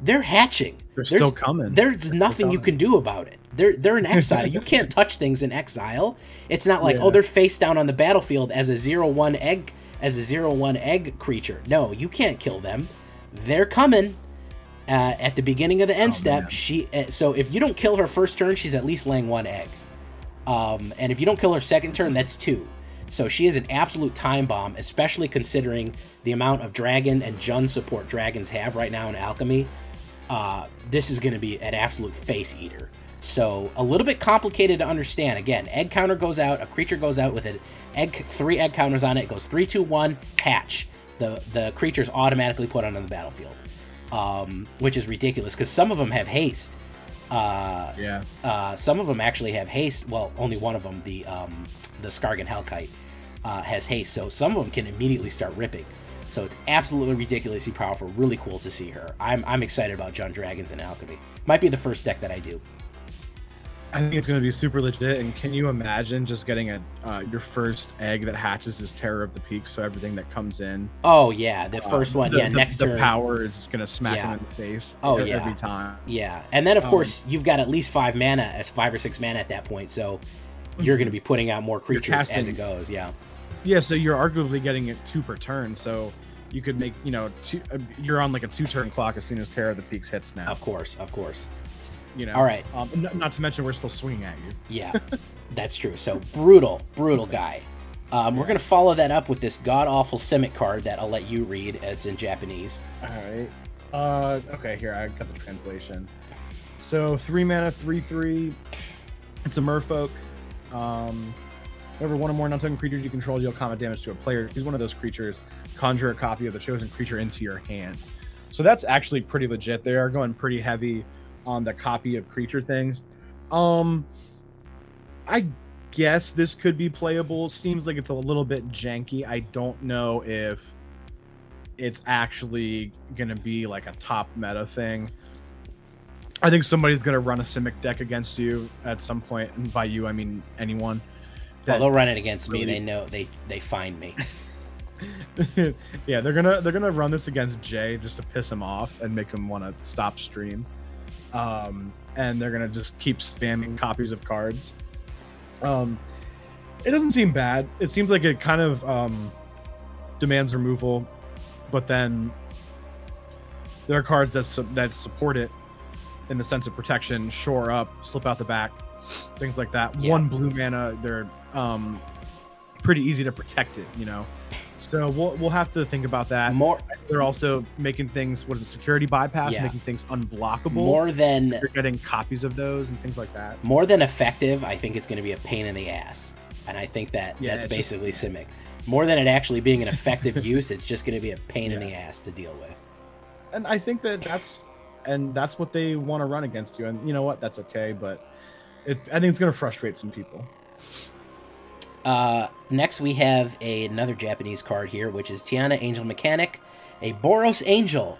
they're hatching. They're still coming. There's nothing you can do about it. They're in exile. You can't touch things in exile. It's not like, they're face down on the battlefield as a 0/1 egg creature. No, you can't kill them. They're coming at the beginning of the end step. Man. So if you don't kill her first turn, she's at least laying 1 egg. And if you don't kill her second turn, that's 2. So she is an absolute time bomb, especially considering the amount of dragon and Jund support dragons have right now in Alchemy. This is going to be an absolute face eater. So a little bit complicated to understand. Again, egg counter goes out, a creature goes out with 3 egg counters on it. It goes 3, 2, 1, hatch. The creature's automatically put onto the battlefield, which is ridiculous because some of them have haste. Some of them actually have haste. Well, only one of them, the Skargan Hellkite, has haste. So some of them can immediately start ripping. So it's absolutely ridiculously powerful. Really cool to see her. I'm excited about Jund Dragons in Alchemy. Might be the first deck that I do. I think it's going to be super legit. And can you imagine just getting your first egg that hatches is Terror of the Peaks? So everything that comes in. Oh yeah, the first one. Next turn. The power is going to smack him in the face. Every time. Yeah, and then of course you've got at least 5 or 6 mana at that point. So you're going to be putting out more creatures as it goes. Yeah. Yeah, so you're arguably getting it 2 per turn, so you could make, 2, you're on like a 2-turn clock as soon as Terror of the Peaks hits now. Of course. You know. All right. Not to mention we're still swinging at you. Yeah, that's true. So brutal guy. We're going to follow that up with this god-awful Simic card that I'll let you read. It's in Japanese. All right. Okay, here, I got the translation. So, 3 mana, 3/3. It's a merfolk. Whenever one or more non-token creatures you control deal combat damage to a player, choose one of those creatures, conjure a copy of the chosen creature into your hand. So that's actually pretty legit. They are going pretty heavy on the copy of creature things. I guess this could be playable. Seems like it's a little bit janky. I don't know if it's actually gonna be like a top meta thing. I think somebody's gonna run a Simic deck against you at some point, and by you I mean anyone. Well, they'll run it against me. They know they find me. Yeah, they're gonna run this against Jay just to piss him off and make him want to stop stream. And they're gonna just keep spamming copies of cards. It doesn't seem bad. It seems like it kind of demands removal, but then there are cards that support it in the sense of protection, shore up, slip out the back, things like that. Yeah. 1 blue mana, they're pretty easy to protect it, you know. So we'll have to think about that. They're also making things, what is it, security bypass, making things unblockable. More than you're getting copies of those and things like that. More than effective, I think it's going to be a pain in the ass, and I think that's basically Simic. More than it actually being an effective use, it's just going to be a pain in the ass to deal with. And I think that's what they want to run against you. And you know what? That's okay, but I think it's going to frustrate some people. Next we have another Japanese card here, which is Tiana Angel Mechanic, a Boros Angel.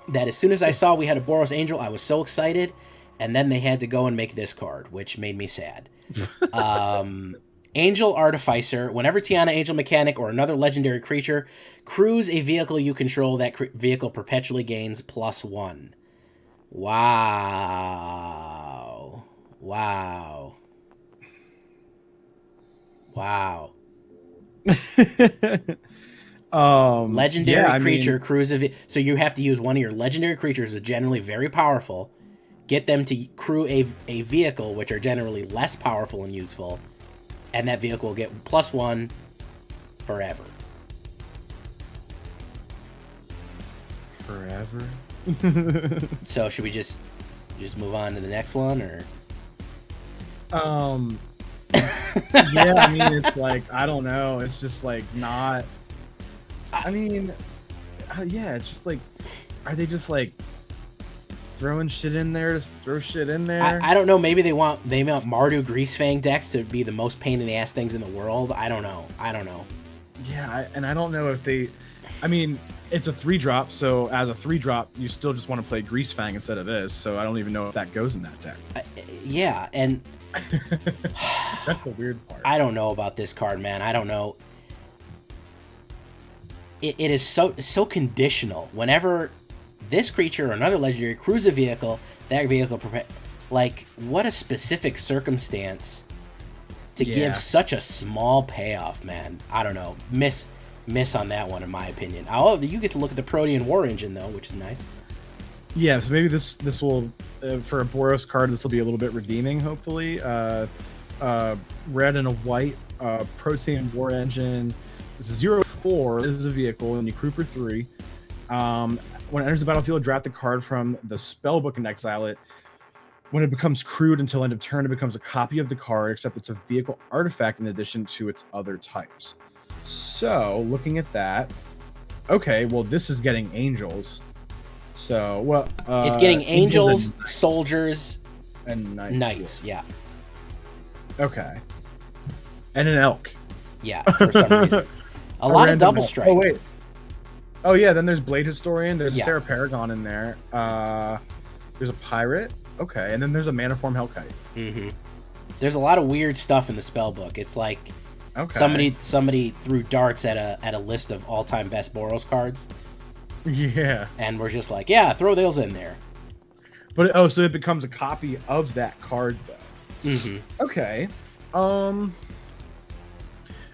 That as soon as I saw we had a Boros Angel, I was so excited, and then they had to go and make this card, which made me sad. Angel Artificer. Whenever Tiana Angel Mechanic or another legendary creature crews a vehicle you control, that vehicle perpetually gains +1. Wow. Legendary creature crews a so you have to use one of your legendary creatures that are generally very powerful, get them to crew a vehicle which are generally less powerful and useful, and that vehicle will get +1 forever. So should we just move on to the next one, or yeah, I mean, it's like, I don't know, it's just like not, I mean, yeah, it's just like, are they just like throwing shit in there to throw shit in there? I don't know, maybe they want Mardu Greasefang decks to be the most pain in the ass things in the world. I don't know. Yeah, and I don't know if they, I mean, it's a 3-drop, so as a 3-drop, you still just want to play Greasefang instead of this, so I don't even know if that goes in that deck. Yeah, and that's the weird part. I don't know about this card, man. I don't know. It is so conditional. Whenever this creature or another legendary crews a vehicle, that vehicle like, what a specific circumstance to give such a small payoff, man. I don't know. Miss on that one, in my opinion. Oh, you get to look at the Protean War Engine though, which is nice. Yeah, so maybe this will, for a Boros card, this will be a little bit redeeming, hopefully. Red and a white, Protean War Engine. This is 0/4. This is a vehicle, and you crew for 3. When it enters the battlefield, draft the card from the spellbook and exile it. When it becomes crewed until end of turn, it becomes a copy of the card, except it's a vehicle artifact in addition to its other types. So, looking at that, okay, well, this is getting angels. So, well, it's getting angels, soldiers, and knights. Yeah. Okay. And an elk. Yeah, for some reason. A lot of double strike. Oh wait. Oh yeah. Then there's Blade Historian. There's a Sarah Paragon in there. There's a pirate. Okay, and then there's a Maniform Hellkite. Mm-hmm. There's a lot of weird stuff in the spell book. It's like somebody threw darts at a list of all-time best Boros cards. Yeah. And we're just like, yeah, throw those in there. But so it becomes a copy of that card though. Mm-hmm. Okay. And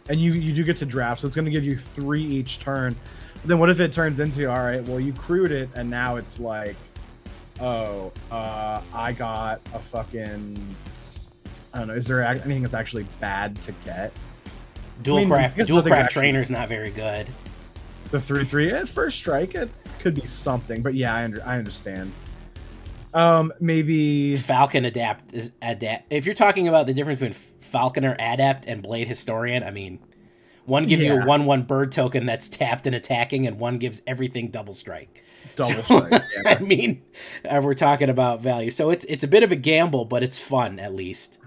you do get to draft, so it's going to give you 3 each turn. But then what if it turns into, all right, well, you crewed it, and now it's like I got a fucking. I don't know. Is there anything that's actually bad to get? Dual craft trainer's not very good. The 3/3 at first strike, it could be something, but yeah, I understand. Maybe Falcon adapt. If you're talking about the difference between Falconer Adept and Blade Historian, I mean, one gives you a 1/1 bird token that's tapped and attacking, and one gives everything double strike. Strike. Yeah. I mean, we're talking about value, so it's a bit of a gamble, but it's fun at least.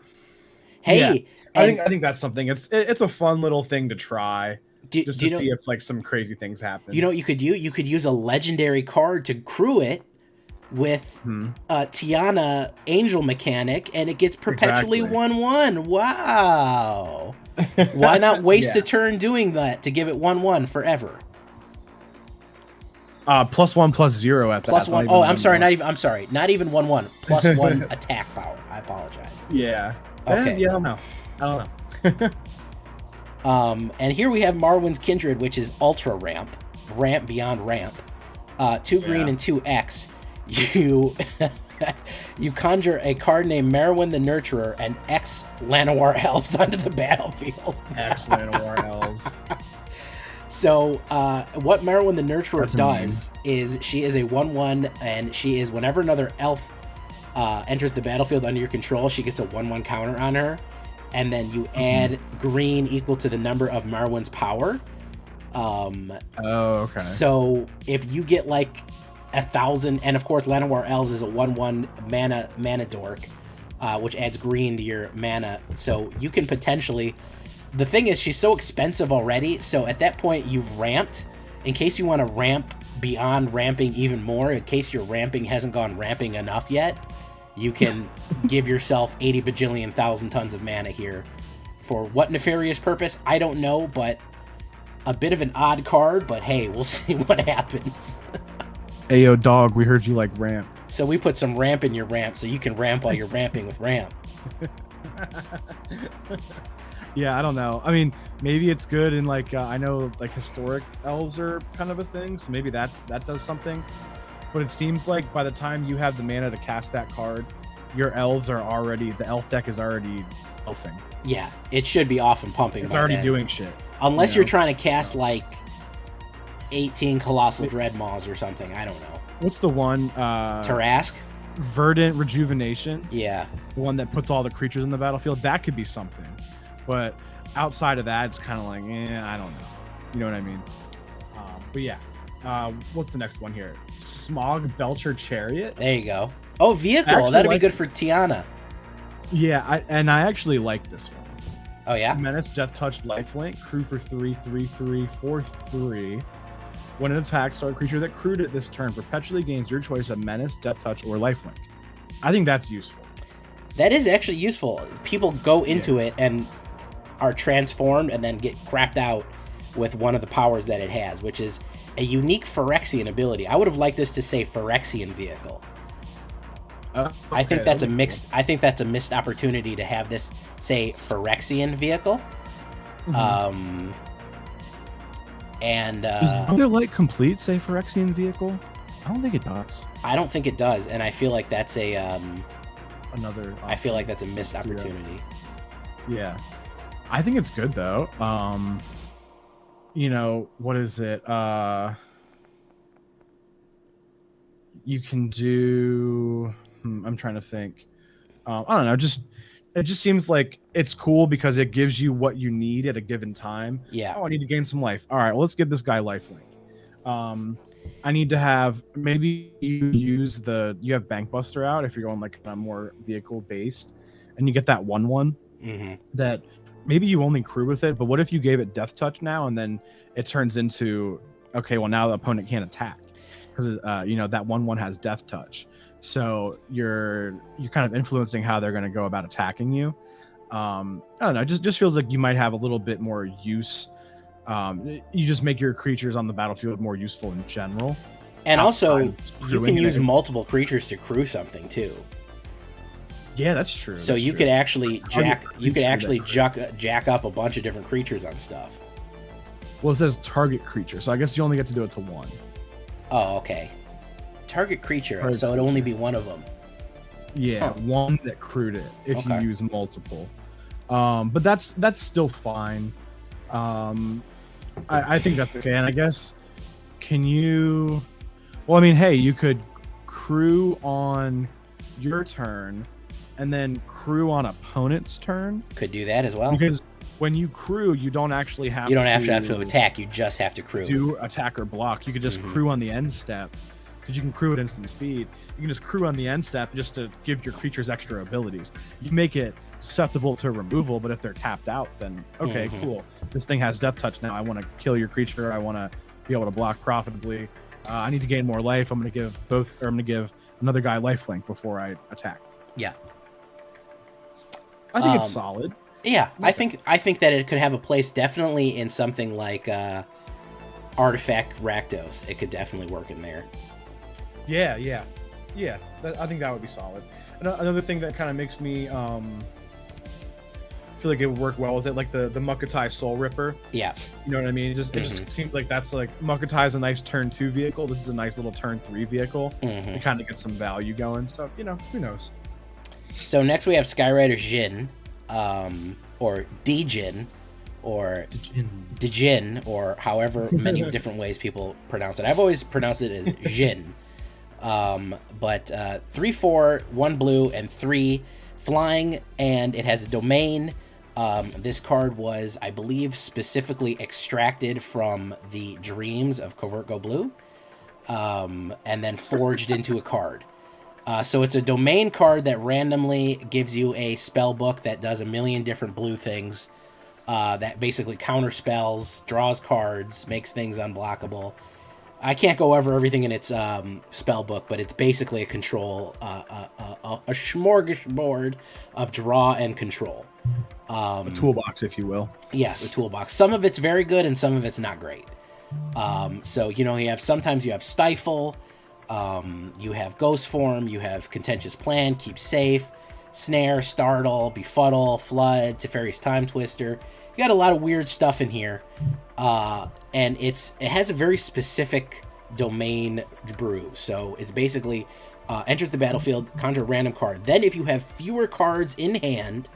Hey, yeah. I think that's something. It's a fun little thing to try. Just to see if like some crazy things happen. You know what you could do? You could use a legendary card to crew it with Tiana Angel Mechanic, and it gets perpetually 1/1. Wow. Why not waste a turn doing that to give it 1/1 forever? +1/+0 at that. +1. Oh, I'm sorry. Not even 1/1. +1 attack power. I apologize. Yeah. Okay. Yeah, I don't know. And here we have Marwyn's Kindred, which is Ultra Ramp beyond ramp. 2 green and 2 X. You conjure a card named Marwyn the Nurturer and X Llanowar Elves onto the battlefield. X Llanowar Elves. So what Marwyn the Nurturer does is she is a 1/1, and she is whenever another elf enters the battlefield under your control, she gets a 1/1 counter on her. And then you add green equal to the number of Marwyn's power. Okay. So if you get like 1,000, and of course Llanowar Elves is a 1/1 mana dork, which adds green to your mana. So you can potentially. The thing is, she's so expensive already. So at that point, you've ramped. In case you want to ramp beyond ramping even more, in case your ramping hasn't gone ramping enough yet. You can give yourself 80 bajillion thousand tons of mana here. For what nefarious purpose, I don't know, but a bit of an odd card, but hey, we'll see what happens. Hey, yo, dog, we heard you like ramp. So we put some ramp in your ramp so you can ramp while you're ramping with ramp. Yeah, I don't know. I mean, maybe it's good in like, I know like historic elves are kind of a thing, so maybe that does something. But it seems like by the time you have the mana to cast that card, your elves are already, the elf deck is already elfing. Yeah, it should be off and pumping. It's already doing shit. Unless you're trying to cast like 18 Colossal Dreadmaws or something. I don't know. What's the one? Tarask? Verdant Rejuvenation. Yeah. The one that puts all the creatures in the battlefield. That could be something. But outside of that, it's kind of like, I don't know. You know what I mean? But yeah. What's the next one here? Smog, Belcher, Chariot. There you go. Oh, vehicle. That'd be good for Tiana. Yeah, I actually like this one. Oh, yeah? Menace, Death Touch, Lifelink, crew for 3/3/3/4/3. When it attacks, a creature that crewed it this turn perpetually gains your choice of Menace, Death Touch, or Lifelink. I think that's useful. That is actually useful. People go into it and are transformed and then get crapped out with one of the powers that it has, which is a unique Phyrexian ability. I would have liked this to say Phyrexian vehicle. Okay, I think that's a mixed. I think that's a missed opportunity to have this say Phyrexian vehicle. Mm-hmm. Does Wonderlight Complete say Phyrexian vehicle? I don't think it does. I don't think it does, and I feel like that's a another. I feel like that's a missed opportunity. Yeah, I think it's good though. You know, what is it? You can do. I'm trying to think. I don't know. It just seems like it's cool because it gives you what you need at a given time. Yeah. Oh, I need to gain some life. All right, well, let's give this guy lifelink. I need to have maybe you have Bankbuster out if you're going like more vehicle based, and you get that 1/1 that maybe you only crew with it. But what if you gave it Death Touch now, and then it turns into okay, well now the opponent can't attack because that 1/1 has Death Touch. So you're kind of influencing how they're going to go about attacking you. I don't know. It just feels like you might have a little bit more use. You just make your creatures on the battlefield more useful in general. And also, you can use multiple creatures to crew something too. Yeah, that's true. So you could actually jack up a bunch of different creatures on stuff. Well, it says target creature, so I guess you only get to do it to one. Oh, okay. Target creature, Target so it'd only be one of them. Yeah, one that crewed it if you use multiple. But that's still fine. I think that's okay. And I guess, can you... Well, I mean, hey, you could crew on your turn and then crew on opponent's turn. Could do that as well. Because when you crew, you don't actually have to... You don't have to attack, you just have to crew. Do attack or block. You could just crew on the end step, because you can crew at instant speed. You can just crew on the end step just to give your creatures extra abilities. You make it susceptible to removal, but if they're tapped out, then okay, cool. This thing has death touch now. I want to kill your creature. I want to be able to block profitably. I need to gain more life. I'm going to give another guy lifelink before I attack. Yeah. I think it's solid. Yeah, I think that it could have a place definitely in something like Artifact Rakdos. It could definitely work in there. Yeah. I think that would be solid. Another thing that kind of makes me feel like it would work well with it, like the Mukkatai Soul Ripper. Yeah. You know what I mean? It just seems like that's like Mukkatai is a nice turn 2 vehicle. This is a nice little turn 3 vehicle. It kind of gets some value going. So, who knows? So next we have Skyrider Jin, or D-Jin, or D-Jin, or however many different ways people pronounce it. I've always pronounced it as Jin. But 3/4, 1 blue, and 3 flying, and it has a domain. This card was, I believe, specifically extracted from the dreams of Covert Go Blue, and then forged into a card. So it's a domain card that randomly gives you a spell book that does a million different blue things, that basically counter spells, draws cards, makes things unblockable. I can't go over everything in its spell book, but it's basically a control, a smorgasbord of draw and control. A toolbox, if you will. Yes, a toolbox. Some of it's very good and some of it's not great. So, sometimes you have Stifle, you have Ghost Form, you have Contentious Plan, Keep Safe, Snare, Startle, Befuddle, Flood, Teferi's Time Twister. You got a lot of weird stuff in here. And it has a very specific domain brew. So it's basically enters the battlefield, conjure a random card. Then if you have fewer cards in hand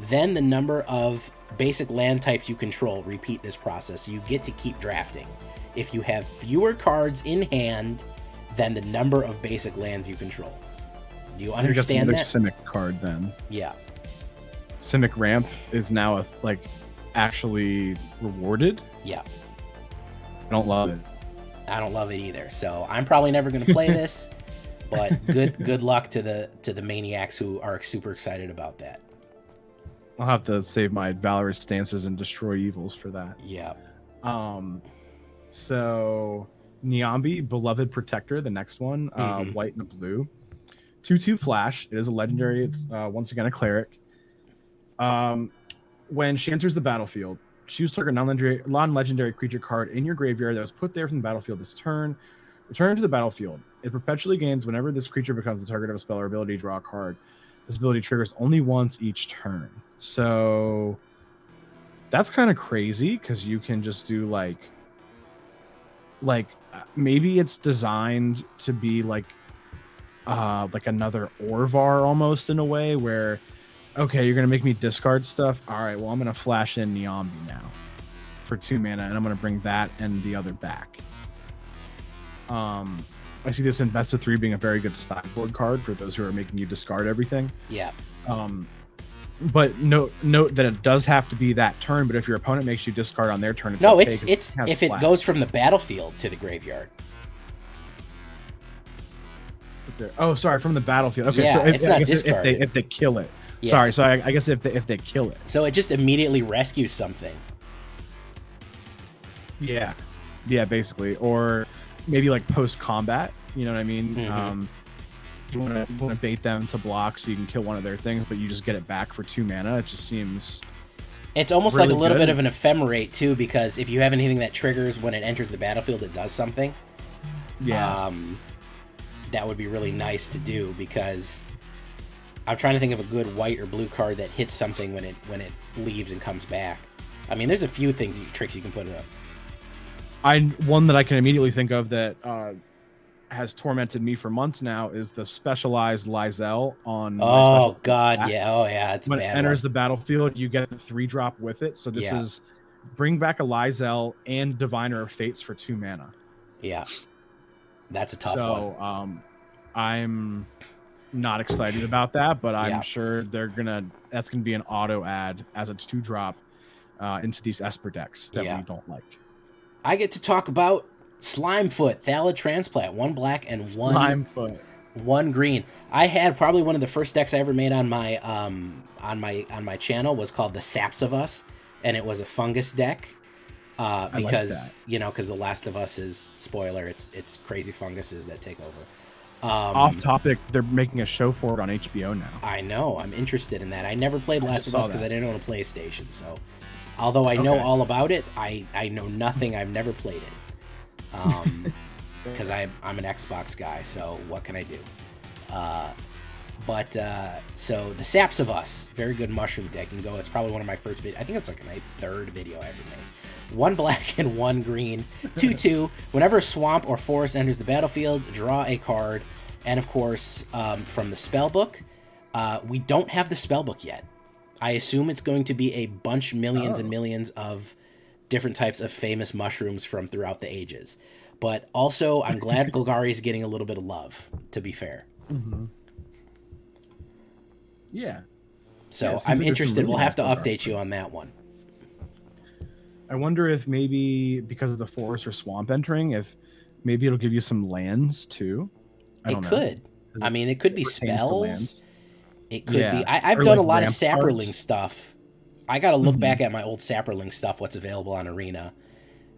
than the number of basic land types you control, repeat this process. So you get to keep drafting. If you have fewer cards in hand than the number of basic lands you control. Do you understand that? Simic card then. Yeah. Simic Ramp is now actually rewarded. Yeah. I don't love it. I don't love it either. So I'm probably never going to play this, but good luck to the maniacs who are super excited about that. I'll have to save my Valorous Stances and Destroy Evils for that. Yeah. So Niambi, Beloved Protector, the next one, white and a blue. 2/2 flash. It is a legendary. It's once again a cleric. When she enters the battlefield, choose target non-legendary creature card in your graveyard that was put there from the battlefield this turn. Return it to the battlefield. It perpetually gains whenever this creature becomes the target of a spell or ability. Draw a card. This ability triggers only once each turn. So that's kind of crazy because you can just do like maybe it's designed to be like another Orvar almost in a way where, okay, you're gonna make me discard stuff. All right, well I'm gonna flash in Niambi now for 2 mana, and I'm gonna bring that and the other back. I see this in Best of 3 being a very good sideboard card for those who are making you discard everything. Yeah. But note that it does have to be that turn. But if your opponent makes you discard on their turn, it's no, okay, it's if it goes from the battlefield to the graveyard. Oh, sorry, from the battlefield. Okay, yeah, so it's not discarded. If they kill it. Yeah. Sorry, so I guess if they kill it. So it just immediately rescues something. Yeah, basically, or maybe like post combat. You know what I mean? You want to bait them to block so you can kill one of their things, but you just get it back for 2 mana. It just seems. It's almost really like a little bit of an ephemerate too, because if you have anything that triggers when it enters the battlefield, it does something. Yeah. That would be really nice to do, because I'm trying to think of a good white or blue card that hits something when it leaves and comes back. I mean, there's a few tricks you can put up. One that I can immediately think of that has tormented me for months now is the specialized Lysel on. Oh God, yeah, it's when a bad it enters one. the battlefield, you get the 3-drop with it. So this is bring back a Lysel and Diviner of Fates for 2 mana. Yeah, that's a tough one. So I'm not excited about that, but I'm sure that's gonna be an auto add as a 2-drop into these Esper decks that we don't like. I get to talk about Slimefoot, Thallid Transplant, 1 black and 1 Slimefoot. 1 green. I had probably one of the first decks I ever made on my channel was called the Saps of Us, and it was a fungus deck. Because because The Last of Us is, spoiler, it's crazy funguses that take over. Off topic, they're making a show for it on HBO now. I know, I'm interested in that. I never played Last of Us because I didn't own a PlayStation, so although I know all about it, I know nothing. I've never played it. Because I'm an Xbox guy, so what can I do? So the Saps of Us, very good mushroom deck. You can go. It's probably one of my first videos. I think it's like my 3rd video I ever made. 1 black and 1 green, 2/2. Whenever a swamp or forest enters the battlefield, draw a card. And of course, from the spellbook, we don't have the spellbook yet. I assume it's going to be a bunch, millions and millions of different types of famous mushrooms from throughout the ages. But also, I'm glad Golgari is getting a little bit of love, to be fair. Mm-hmm. Yeah. So I'm interested. We'll have to update you on that one. I wonder if maybe because of the forest or swamp entering, if maybe it'll give you some lands too. It could. I mean, it could be spells. It could be. I've Or done like a lot of ramp Sapperling cards. stuff. I got to look back at my old Sapperling stuff, what's available on Arena.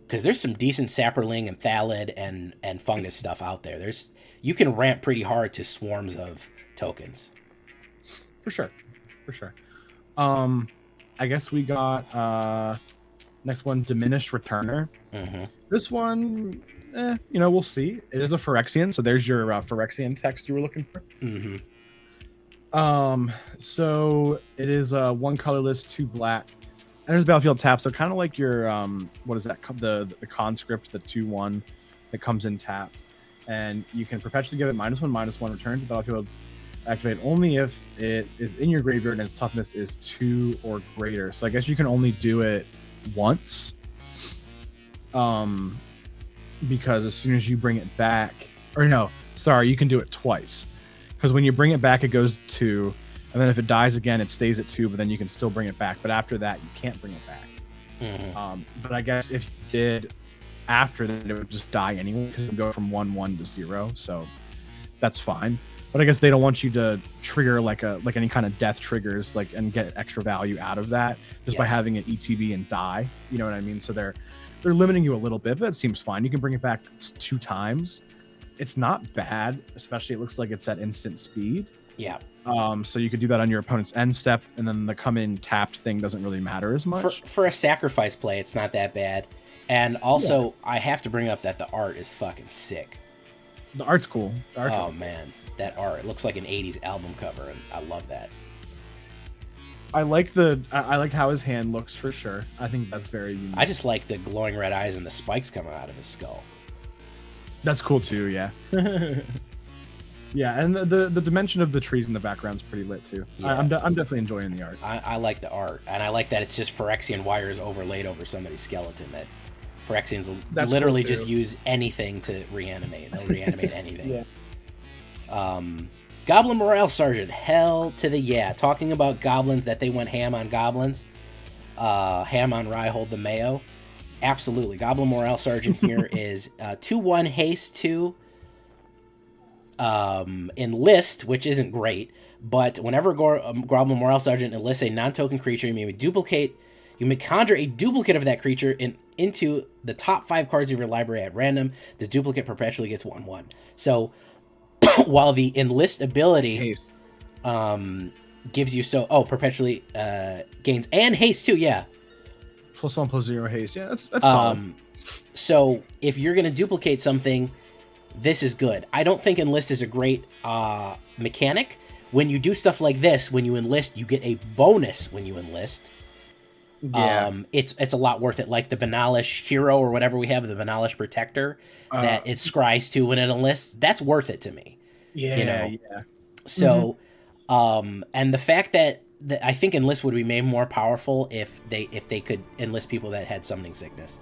Because there's some decent Sapperling and Thallid and fungus stuff out there. You can ramp pretty hard to swarms of tokens. For sure. I guess we got next one, Diminished Returner. Mm-hmm. This one, we'll see. It is a Phyrexian, so there's your Phyrexian text you were looking for. Mm-hmm. So it is 1 colorless, 2 black. Enters battlefield tap, so kind of like your what is that? The conscript, the 2/1 that comes in tapped, and you can perpetually give it -1/-1. Return to the battlefield. Activate only if it is in your graveyard and its toughness is 2 or greater. So I guess you can only do it once. Because as soon as you bring it back, you can do it twice. Because when you bring it back, it goes 2, and then if it dies again, it stays at 2, but then you can still bring it back. But after that, you can't bring it back. Mm-hmm. But I guess if you did after that, it would just die anyway, because it would go from 1/1 to 0. So that's fine. But I guess they don't want you to trigger like any kind of death triggers and get extra value out of that just by having it ETB and die. You know what I mean? So they're limiting you a little bit, but it seems fine. You can bring it back 2 times. It's not bad, especially it looks like it's at instant speed. Yeah. So you could do that on your opponent's end step, and then the come in tapped thing doesn't really matter as much. For a sacrifice play, it's not that bad. And also, I have to bring up that the art is fucking sick. The art's cool. Man, that art, it looks like an 80s album cover, and I love that. I like how his hand looks for sure. I think that's very unique. I just like the glowing red eyes and the spikes coming out of his skull. That's cool too, yeah. Yeah, and the dimension of the trees in the background is pretty lit too. Yeah. I'm definitely enjoying the art. I like the art, and I like that it's just Phyrexian wires overlaid over somebody's skeleton. That Phyrexians literally just use anything to reanimate. They'll reanimate anything. Yeah. Goblin Morale Sergeant, hell to the yeah. Talking about goblins that they went ham on goblins. Ham on Rye, the Mayo. Absolutely. Goblin Morale Sergeant here is 2/1 haste 2 enlist, which isn't great, but whenever Goblin Morale Sergeant enlists a non-token creature, you may conjure a duplicate of that creature into the top 5 cards of your library at random. The duplicate perpetually gets 1/1. So while the enlist ability gives you perpetually gains and haste too, yeah. +1/+0 haste. Yeah, that's solid. So if you're going to duplicate something, this is good. I don't think enlist is a great mechanic. When you do stuff like this, when you enlist, you get a bonus when you enlist. It's a lot worth it. Like the Banalish Hero or whatever we have, the Banalish Protector that it scries to when it enlists, that's worth it to me. Yeah, you know? yeah. So, and the fact that I think enlist would be made more powerful if they could enlist people that had summoning sickness.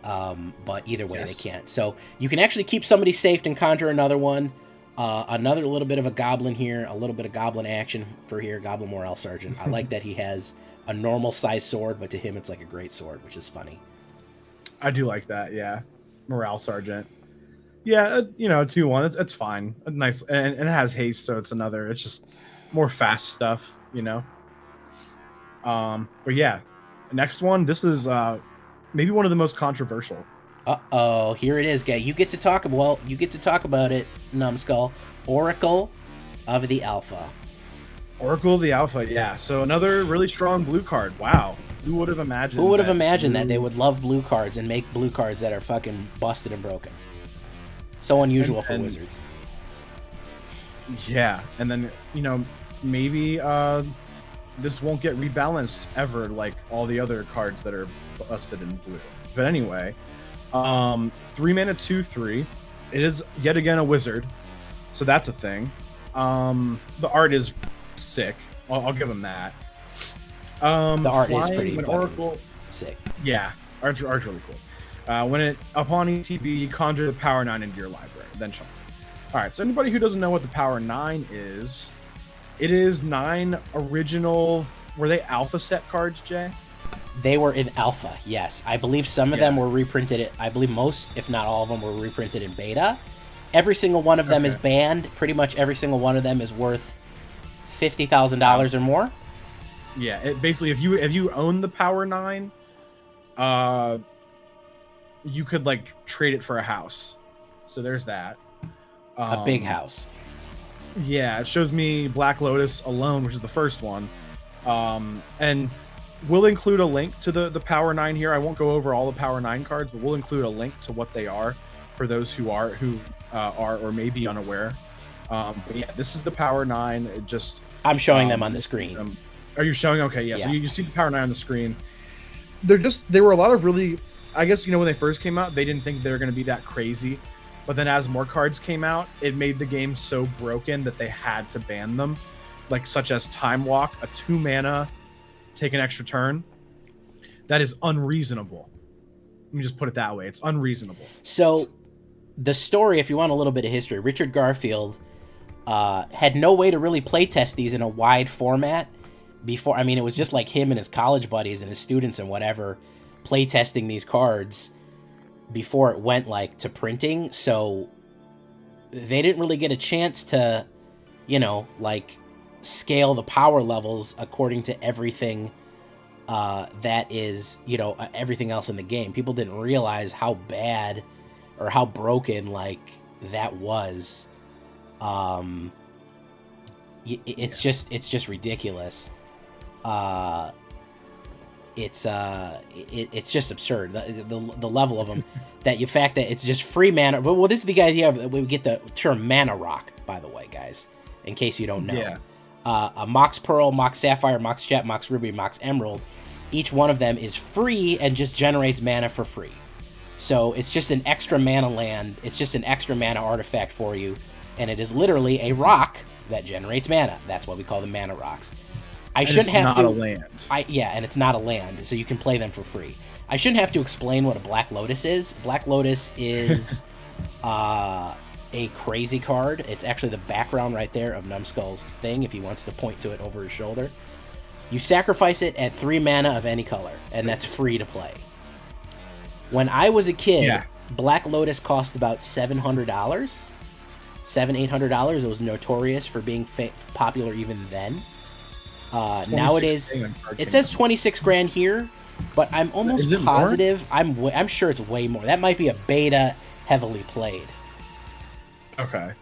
But either way, they can't. So you can actually keep somebody safe and conjure another one. Another little bit of a goblin here, a little bit of goblin action for here. Goblin Morale Sergeant. I like that he has a normal size sword, but to him it's like a great sword, which is funny. I do like that. Yeah, Morale Sergeant. Yeah, 2/1. It's fine. Nice, and it has haste, so it's another. It's just more fast stuff, But yeah, next one. This is maybe one of the most controversial. Here it is, guy. You get to talk about it, Numbskull. Oracle of the Alpha. Oracle of the Alpha, yeah. So another really strong blue card. Wow. Who would have imagined? Who would have imagined that they would love blue cards and make blue cards that are fucking busted and broken? So unusual for Wizards. Yeah, and then maybe this won't get rebalanced ever like all the other cards that are busted in blue. But anyway, 3 mana 2/3. It is yet again a wizard, so that's a thing. The art is sick. I'll give him that. The art is pretty Oracle sick. Yeah, art's really cool. When upon ETB, conjure the power 9 into your library, then shuffle. All right. So anybody who doesn't know what the power 9 is, it is 9 original. Were they alpha set cards, Jay? They were in alpha, yes. I believe some of them were reprinted. I believe most, if not all of them, were reprinted in beta. Every single one of them is banned. Pretty much every single one of them is worth $50,000 or more. Yeah, basically, if you own the power 9, you could like trade it for a house. So there's that. A big house. Yeah, it shows me Black Lotus alone, which is the first one. And we'll include a link to the Power 9 here. I won't go over all the Power 9 cards, but we'll include a link to what they are for those who are or may be unaware. But yeah, this is the Power 9. It just I'm showing them on the screen. Are you showing? Okay, yeah. So you see the Power 9 on the screen. There were a lot of really, I guess, when they first came out, they didn't think they were going to be that crazy. But then as more cards came out, it made the game so broken that they had to ban them. Like such as Time Walk, a 2 mana, take an extra turn. That is unreasonable. Let me just put it that way. It's unreasonable. So the story, if you want a little bit of history, Richard Garfield had no way to really play test these in a wide format before. I mean, it was just like him and his college buddies and his students and whatever play testing these cards before it went like to printing. So they didn't really get a chance to, like scale the power levels according to everything that is, everything else in the game. People didn't realize how bad or how broken like that was. It's just ridiculous. It's just absurd. The level of them that the fact that it's just free mana. Well, this is the idea of we get the term mana rock, by the way, guys, in case you don't know. Yeah. A Mox Pearl, Mox Sapphire, Mox Jet, Mox Ruby, Mox Emerald. Each one of them is free and just generates mana for free. So it's just an extra mana land. It's just an extra mana artifact for you. And it is literally a rock that generates mana. That's what we call the mana rocks. It's not a land. And it's not a land, so you can play them for free. I shouldn't have to explain what a Black Lotus is. Black Lotus is a crazy card. It's actually the background right there of Numbskull's thing, if he wants to point to it over his shoulder. You sacrifice it at 3 mana of any color, and that's free to play. When I was a kid, Black Lotus cost about $700. $800. It was notorious for being popular even then. Nowadays, it says 26 grand here, but I'm almost positive. I'm sure it's way more. That might be a beta heavily played. Okay.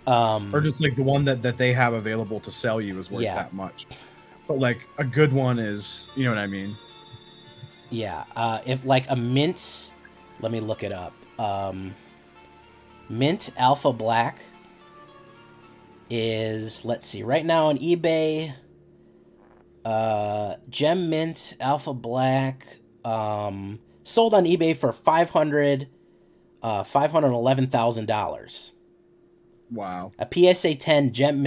Or just like the one that they have available to sell you is worth that much. But like a good one is, you know what I mean? Yeah. If like a mint, let me look it up. Mint Alpha Black is, let's see, right now on eBay, Gem Mint Alpha Black, sold on eBay for $511,000. Wow. A PSA 10 Gem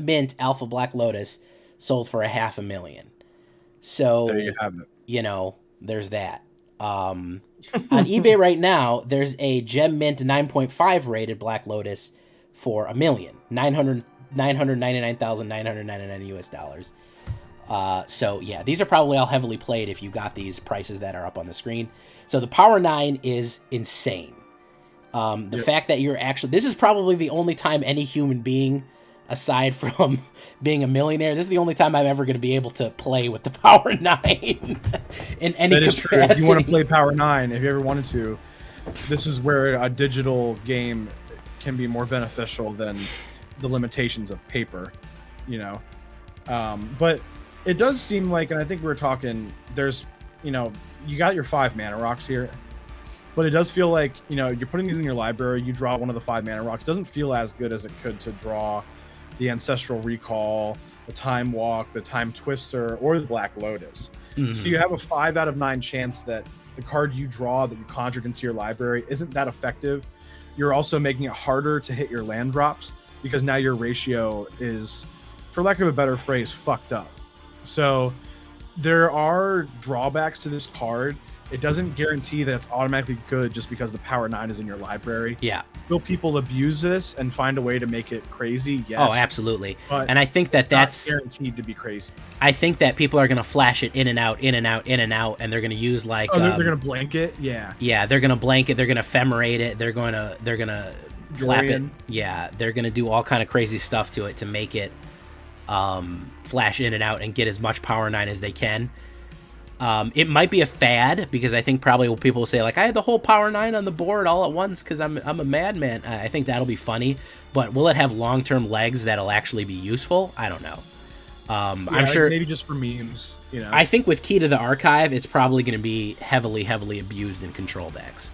Mint Alpha Black Lotus sold for $500,000. So There you have it. You know, there's that. On eBay right now, there's a Gem Mint 9.5 rated Black Lotus for $1 million, $999,999 US dollars. So yeah, these are probably all heavily played if you got these prices that are up on the screen. So the Power 9 is insane. The fact that you're actually, this is probably the only time any human being, aside from being a millionaire, this is the only time I'm ever going to be able to play with the Power 9 in any That is capacity. true. If you want to play Power 9, if you ever wanted to, this is where a digital game can be more beneficial than the limitations of paper, you know. But it does seem like, and I think we were talking, there's, you know, you got your 5 mana rocks here, but it does feel like, you know, you're putting these in your library, you draw one of the 5 mana rocks. It doesn't feel as good as it could to draw the Ancestral Recall, the Time Walk, the Time Twister, or the Black Lotus. Mm-hmm. So you have a 5 out of 9 chance that the card you draw that you conjured into your library isn't that effective. You're also making it harder to hit your land drops because now your ratio is, for lack of a better phrase, fucked up. So there are drawbacks to this card. It doesn't guarantee that it's automatically good just because the Power 9 is in your library. Yeah. Will people abuse this and find a way to make it crazy? Yes. Oh, absolutely. But and I think that that's not guaranteed to be crazy. I think that people are going to flash it in and out, in and out, in and out, and they're going to use like they're going to blank it. Yeah. Yeah, they're going to blank it. They're going to ephemerate it. They're going to flap it. Dorian. Yeah, they're going to do all kind of crazy stuff to it to make it flash in and out and get as much Power 9 as they can. It might be a fad because I think probably people will say like, I had the whole Power 9 on the board all at once because I'm a madman. I think that'll be funny, but will it have long-term legs that'll actually be useful? I don't know. I'm sure maybe just for memes, you know. I think with Key to the Archive, it's probably going to be heavily abused in control decks.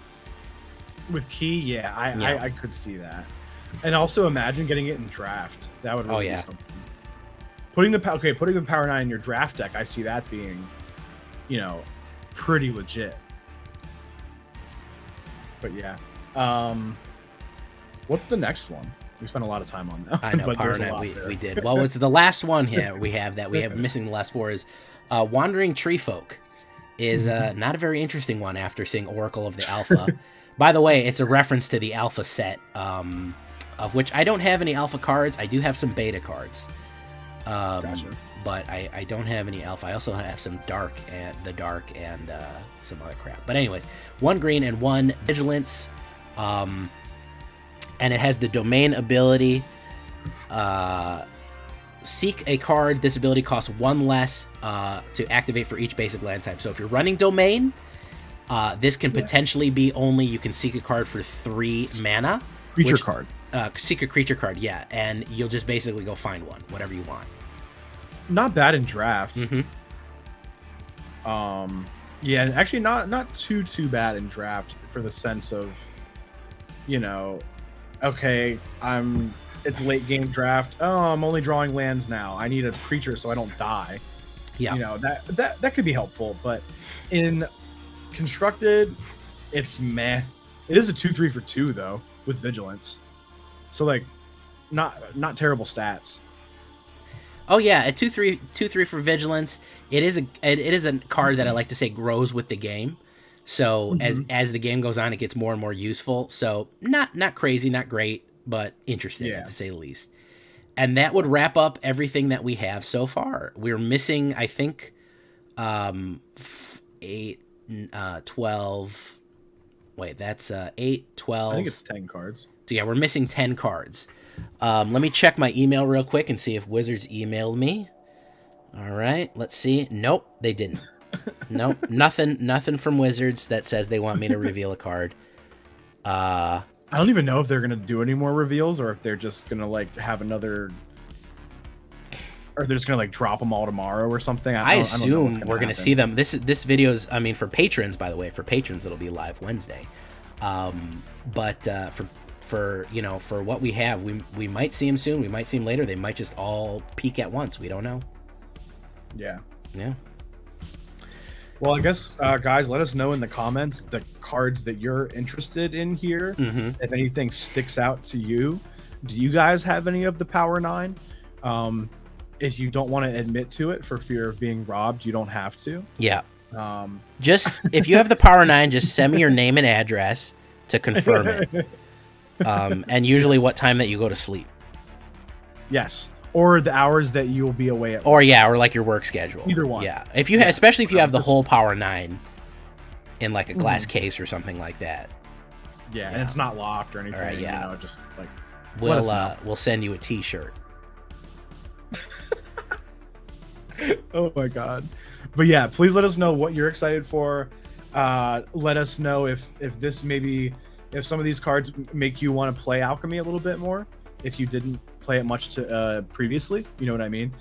With Key, I could see that. And also imagine getting it in draft. That would really be something. Putting the Power 9 in your draft deck, I see that being, you know, pretty legit. But yeah. What's the next one? We spent a lot of time on that. I know, but Power 9 we did. Well, it's the last one here we have missing the last 4 is Wandering Tree Folk is not a very interesting one after seeing Oracle of the Alpha. By the way, it's a reference to the Alpha set, of which I don't have any Alpha cards. I do have some Beta cards. Gotcha. But I don't have any Alpha. I also have some Dark and some other crap. But anyways, 1 green and 1 Vigilance. And it has the Domain ability. Seek a card. This ability costs 1 less to activate for each basic land type. So if you're running Domain, this can potentially be only you can seek a card for 3 mana. Creature card. Seek a creature card, yeah. And you'll just basically go find one, whatever you want. Not bad in draft. Mm-hmm. Yeah, actually not too bad in draft for the sense of, you know, okay, it's late game draft. Oh, I'm only drawing lands now. I need a creature so I don't die. Yeah. You know, that could be helpful, but in constructed, it's meh. It is a 2/3 for 2 though, with vigilance. So like not terrible stats. Oh yeah, a 2/3 for vigilance. It is a card that I like to say grows with the game. So as the game goes on, it gets more and more useful. So not crazy, not great, but interesting to say the least. And that would wrap up everything that we have so far. We're missing, I think, 8, 12. Wait, that's 8, 12. I think it's 10 cards. So yeah, we're missing 10 cards. Let me check my email real quick and see if Wizards emailed me. All right, let's see. Nope, they didn't. Nope, nothing from Wizards that says they want me to reveal a card. I don't even know if they're gonna do any more reveals or if they're just gonna like have another, or they're just gonna like drop them all tomorrow or something. I assume we're gonna see them. This video's, I mean, for patrons, by the way, for patrons it'll be live Wednesday. But for you know, for what we have, we might see them soon. We might see them later. They might just all peak at once. We don't know. Yeah. Yeah. Well, I guess, guys, let us know in the comments the cards that you're interested in here. If anything sticks out to you. Do you guys have any of the Power 9? If you don't want to admit to it for fear of being robbed, you don't have to. Yeah. Just, if you have the Power 9, just send me your name and address to confirm it. And usually what time that you go to sleep. Yes. Or the hours that you will be away at. Or or like your work schedule. Either one. Yeah. If you especially if you have the whole Power 9 in like a glass case or something like that. Yeah, and it's not locked or anything. Right, you know, just like we'll send you a t-shirt. Oh my god. But yeah, please let us know what you're excited for. Let us know if if some of these cards make you want to play Alchemy a little bit more. If you didn't play it much previously, you know what I mean.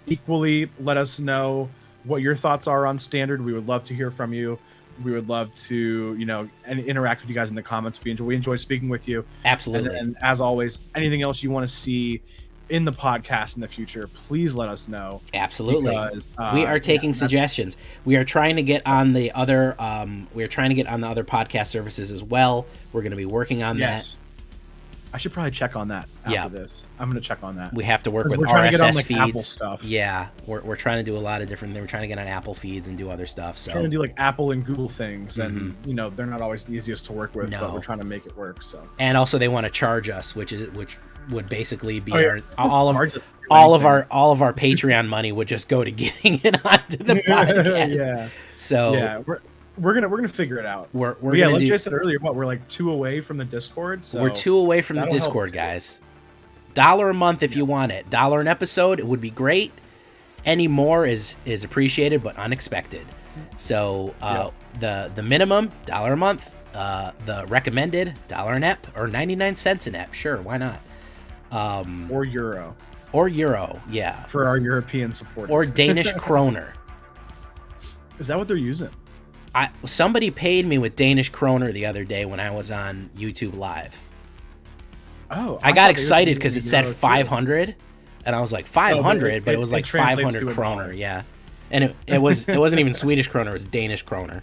Equally, let us know what your thoughts are on Standard. We would love to hear from you. We would love to, and interact with you guys in the comments. We enjoy speaking with you. Absolutely. And as always, anything else you want to see in the podcast in the future, please let us know. Absolutely. Because, we are taking suggestions. We are trying to get on the other podcast services as well. We're going to be working on that. I should probably check on that after this. I'm going to check on that. We have to work with RSS feeds. Apple stuff. Yeah, we're trying to do a lot of different. We're trying to get on Apple feeds and do other stuff. So trying to do like Apple and Google things, and they're not always the easiest to work with. No. But we're trying to make it work. So and also they want to charge us, which would basically be all of our Patreon money would just go to getting it onto the podcast. Yeah. So yeah, we're gonna figure it out. We're like Jay said earlier, we're like 2 away from the Discord. So we're 2 away from the Discord, guys. $1 a month if you want it. $1 an episode, it would be great. Any more is appreciated but unexpected. So the minimum $1 a month. The recommended $1 an ep or 99 cents an ep. Sure, why not? Or euro. Yeah. For our European supporters. Or Danish kroner. Is that what they're using? Somebody paid me with Danish kroner the other day when I was on YouTube Live. Oh, I got excited because it said 500, and I was like 500, but it was like 500 kroner, yeah. And it wasn't even Swedish kroner; it was Danish kroner.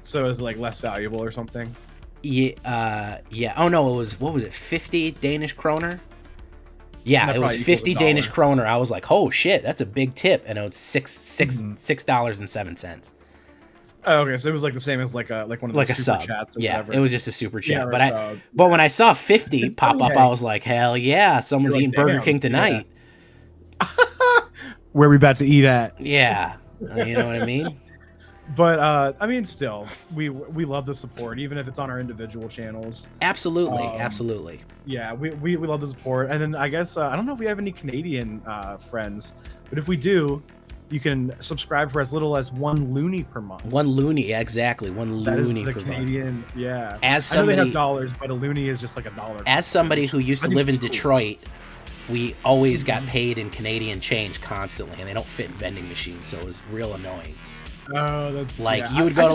So it was like less valuable or something. Yeah. Oh no, it was, what was it? 50 Danish kroner. Yeah, it was 50 Danish kroner. I was like, oh shit, that's a big tip, and it was $6.07. Oh, okay, so it was like the same as like one of the super chats. Yeah, whatever. It was just a super chat. But when I saw 50 pop up, I was like, hell yeah, someone's eating Burger King tonight. Yeah. Where are we about to eat at? Yeah, you know what I mean. But I mean, still, we love the support, even if it's on our individual channels. Absolutely. Yeah, we love the support, and then I guess I don't know if we have any Canadian friends, but if we do. You can subscribe for as little as 1 loony per month. 1 loony, exactly. 1 loony per Canadian, month. Yeah. As somebody, I know they have dollars, but a loony is just like $1. As somebody who used to live in Detroit, we always got paid in Canadian change constantly, and they don't fit in vending machines, so it was real annoying. Oh, that's like you would go to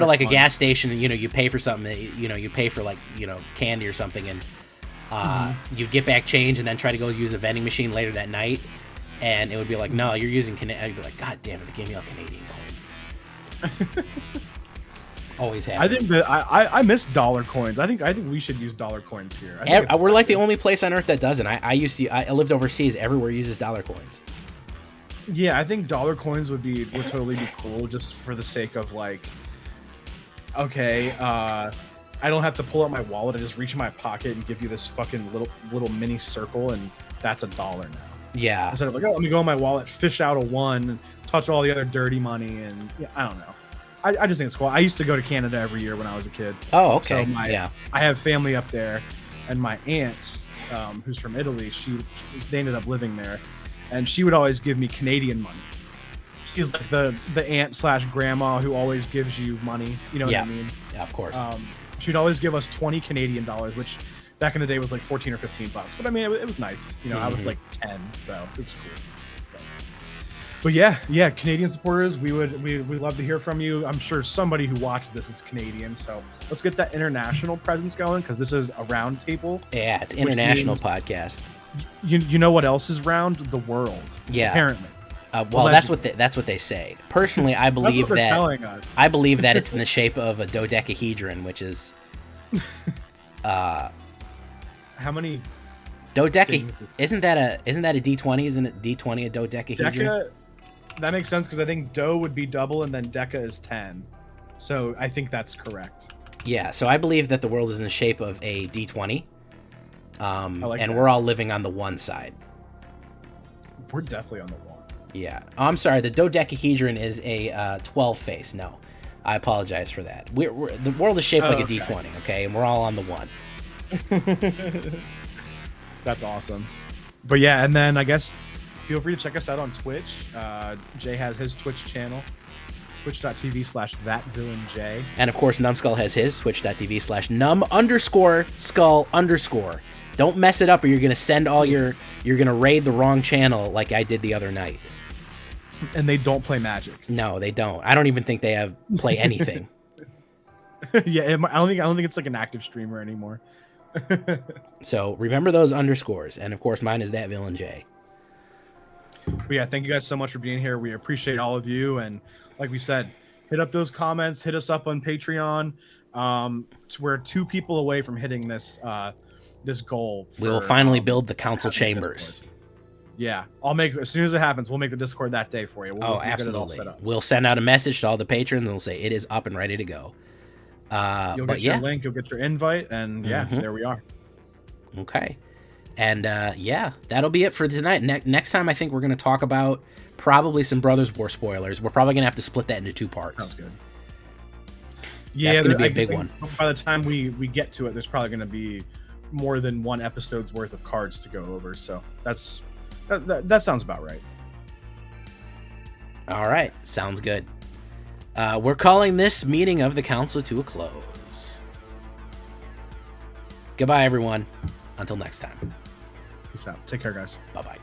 like a gas station, and you pay for something, you pay for candy or something, and you'd get back change, and then try to go use a vending machine later that night. And it would be like, no, you're using Canadian. I'd be like, God damn it, they gave me all Canadian coins. Always happens. I think that I miss dollar coins. I think we should use dollar coins here. We're like the only place on earth that doesn't. I lived overseas. Everywhere uses dollar coins. Yeah, I think dollar coins would totally be cool, just for the sake of like, okay, I don't have to pull out my wallet. I just reach in my pocket and give you this fucking little mini circle, and that's $1 now. Yeah. Instead of like, let me go in my wallet, fish out a 1, touch all the other dirty money, and I don't know. I just think it's cool. I used to go to Canada every year when I was a kid. Oh, okay. So I have family up there, and my aunt, who's from Italy, they ended up living there, and she would always give me Canadian money. She's like the aunt/grandma who always gives you money. You know what I mean? Yeah, of course. She'd always give us 20 Canadian dollars, which back in the day was like 14 or 15 bucks. But I mean, it was nice. I was like 10, so it was cool. But yeah, Canadian supporters, we'd love to hear from you. I'm sure somebody who watches this is Canadian, so let's get that international presence going, because this is a round table. Yeah, it's international podcast. You know what else is round? The world. Yeah. Apparently. Well, that's what they say. Personally, I believe I believe that it's in the shape of a dodecahedron, which is how many isn't that a D20? Isn't it D20 a dodecahedron? That makes sense because I think do would be double and then deca is 10. So I think that's correct. Yeah, so I believe that the world is in the shape of a D20. And we're all living on the one side. We're definitely on the one. Yeah. Oh, I'm sorry. The dodecahedron is a 12 face. No, I apologize for that. The world is shaped like a D20, okay? And we're all on the one. That's awesome. But yeah, and then I guess feel free to check us out on Twitch. Jay has his Twitch channel, twitch.tv/thatvillainj. And of course, Numbskull has his, twitch.tv/num_skull_. Don't mess it up or you're going to you're going to raid the wrong channel like I did the other night. And they don't play Magic. No, they don't. I don't even think they play anything. Yeah, I don't think it's like an active streamer anymore. So remember those underscores. And of course, mine is thatvillainj. But yeah, thank you guys so much for being here. We appreciate all of you. And like we said, hit up those comments, hit us up on Patreon. We're 2 people away from hitting this goal. We will finally build the council chambers. Yeah, as soon as it happens, we'll make the Discord that day for you. We'll absolutely. Get it all set up. We'll send out a message to all the patrons and we'll say it is up and ready to go. You'll get your link, you'll get your invite, and there we are. Okay. And that'll be it for tonight. Next time, I think we're going to talk about probably some Brothers War spoilers. We're probably going to have to split that into 2 parts. Sounds good. Yeah, that's going to be a big one. By the time we get to it, there's probably going to be more than 1 episode's worth of cards to go over. So that sounds about right. All right, sounds good. We're calling this meeting of the council to a close. Goodbye, everyone. Until next time. Peace out. Take care, guys. Bye-bye.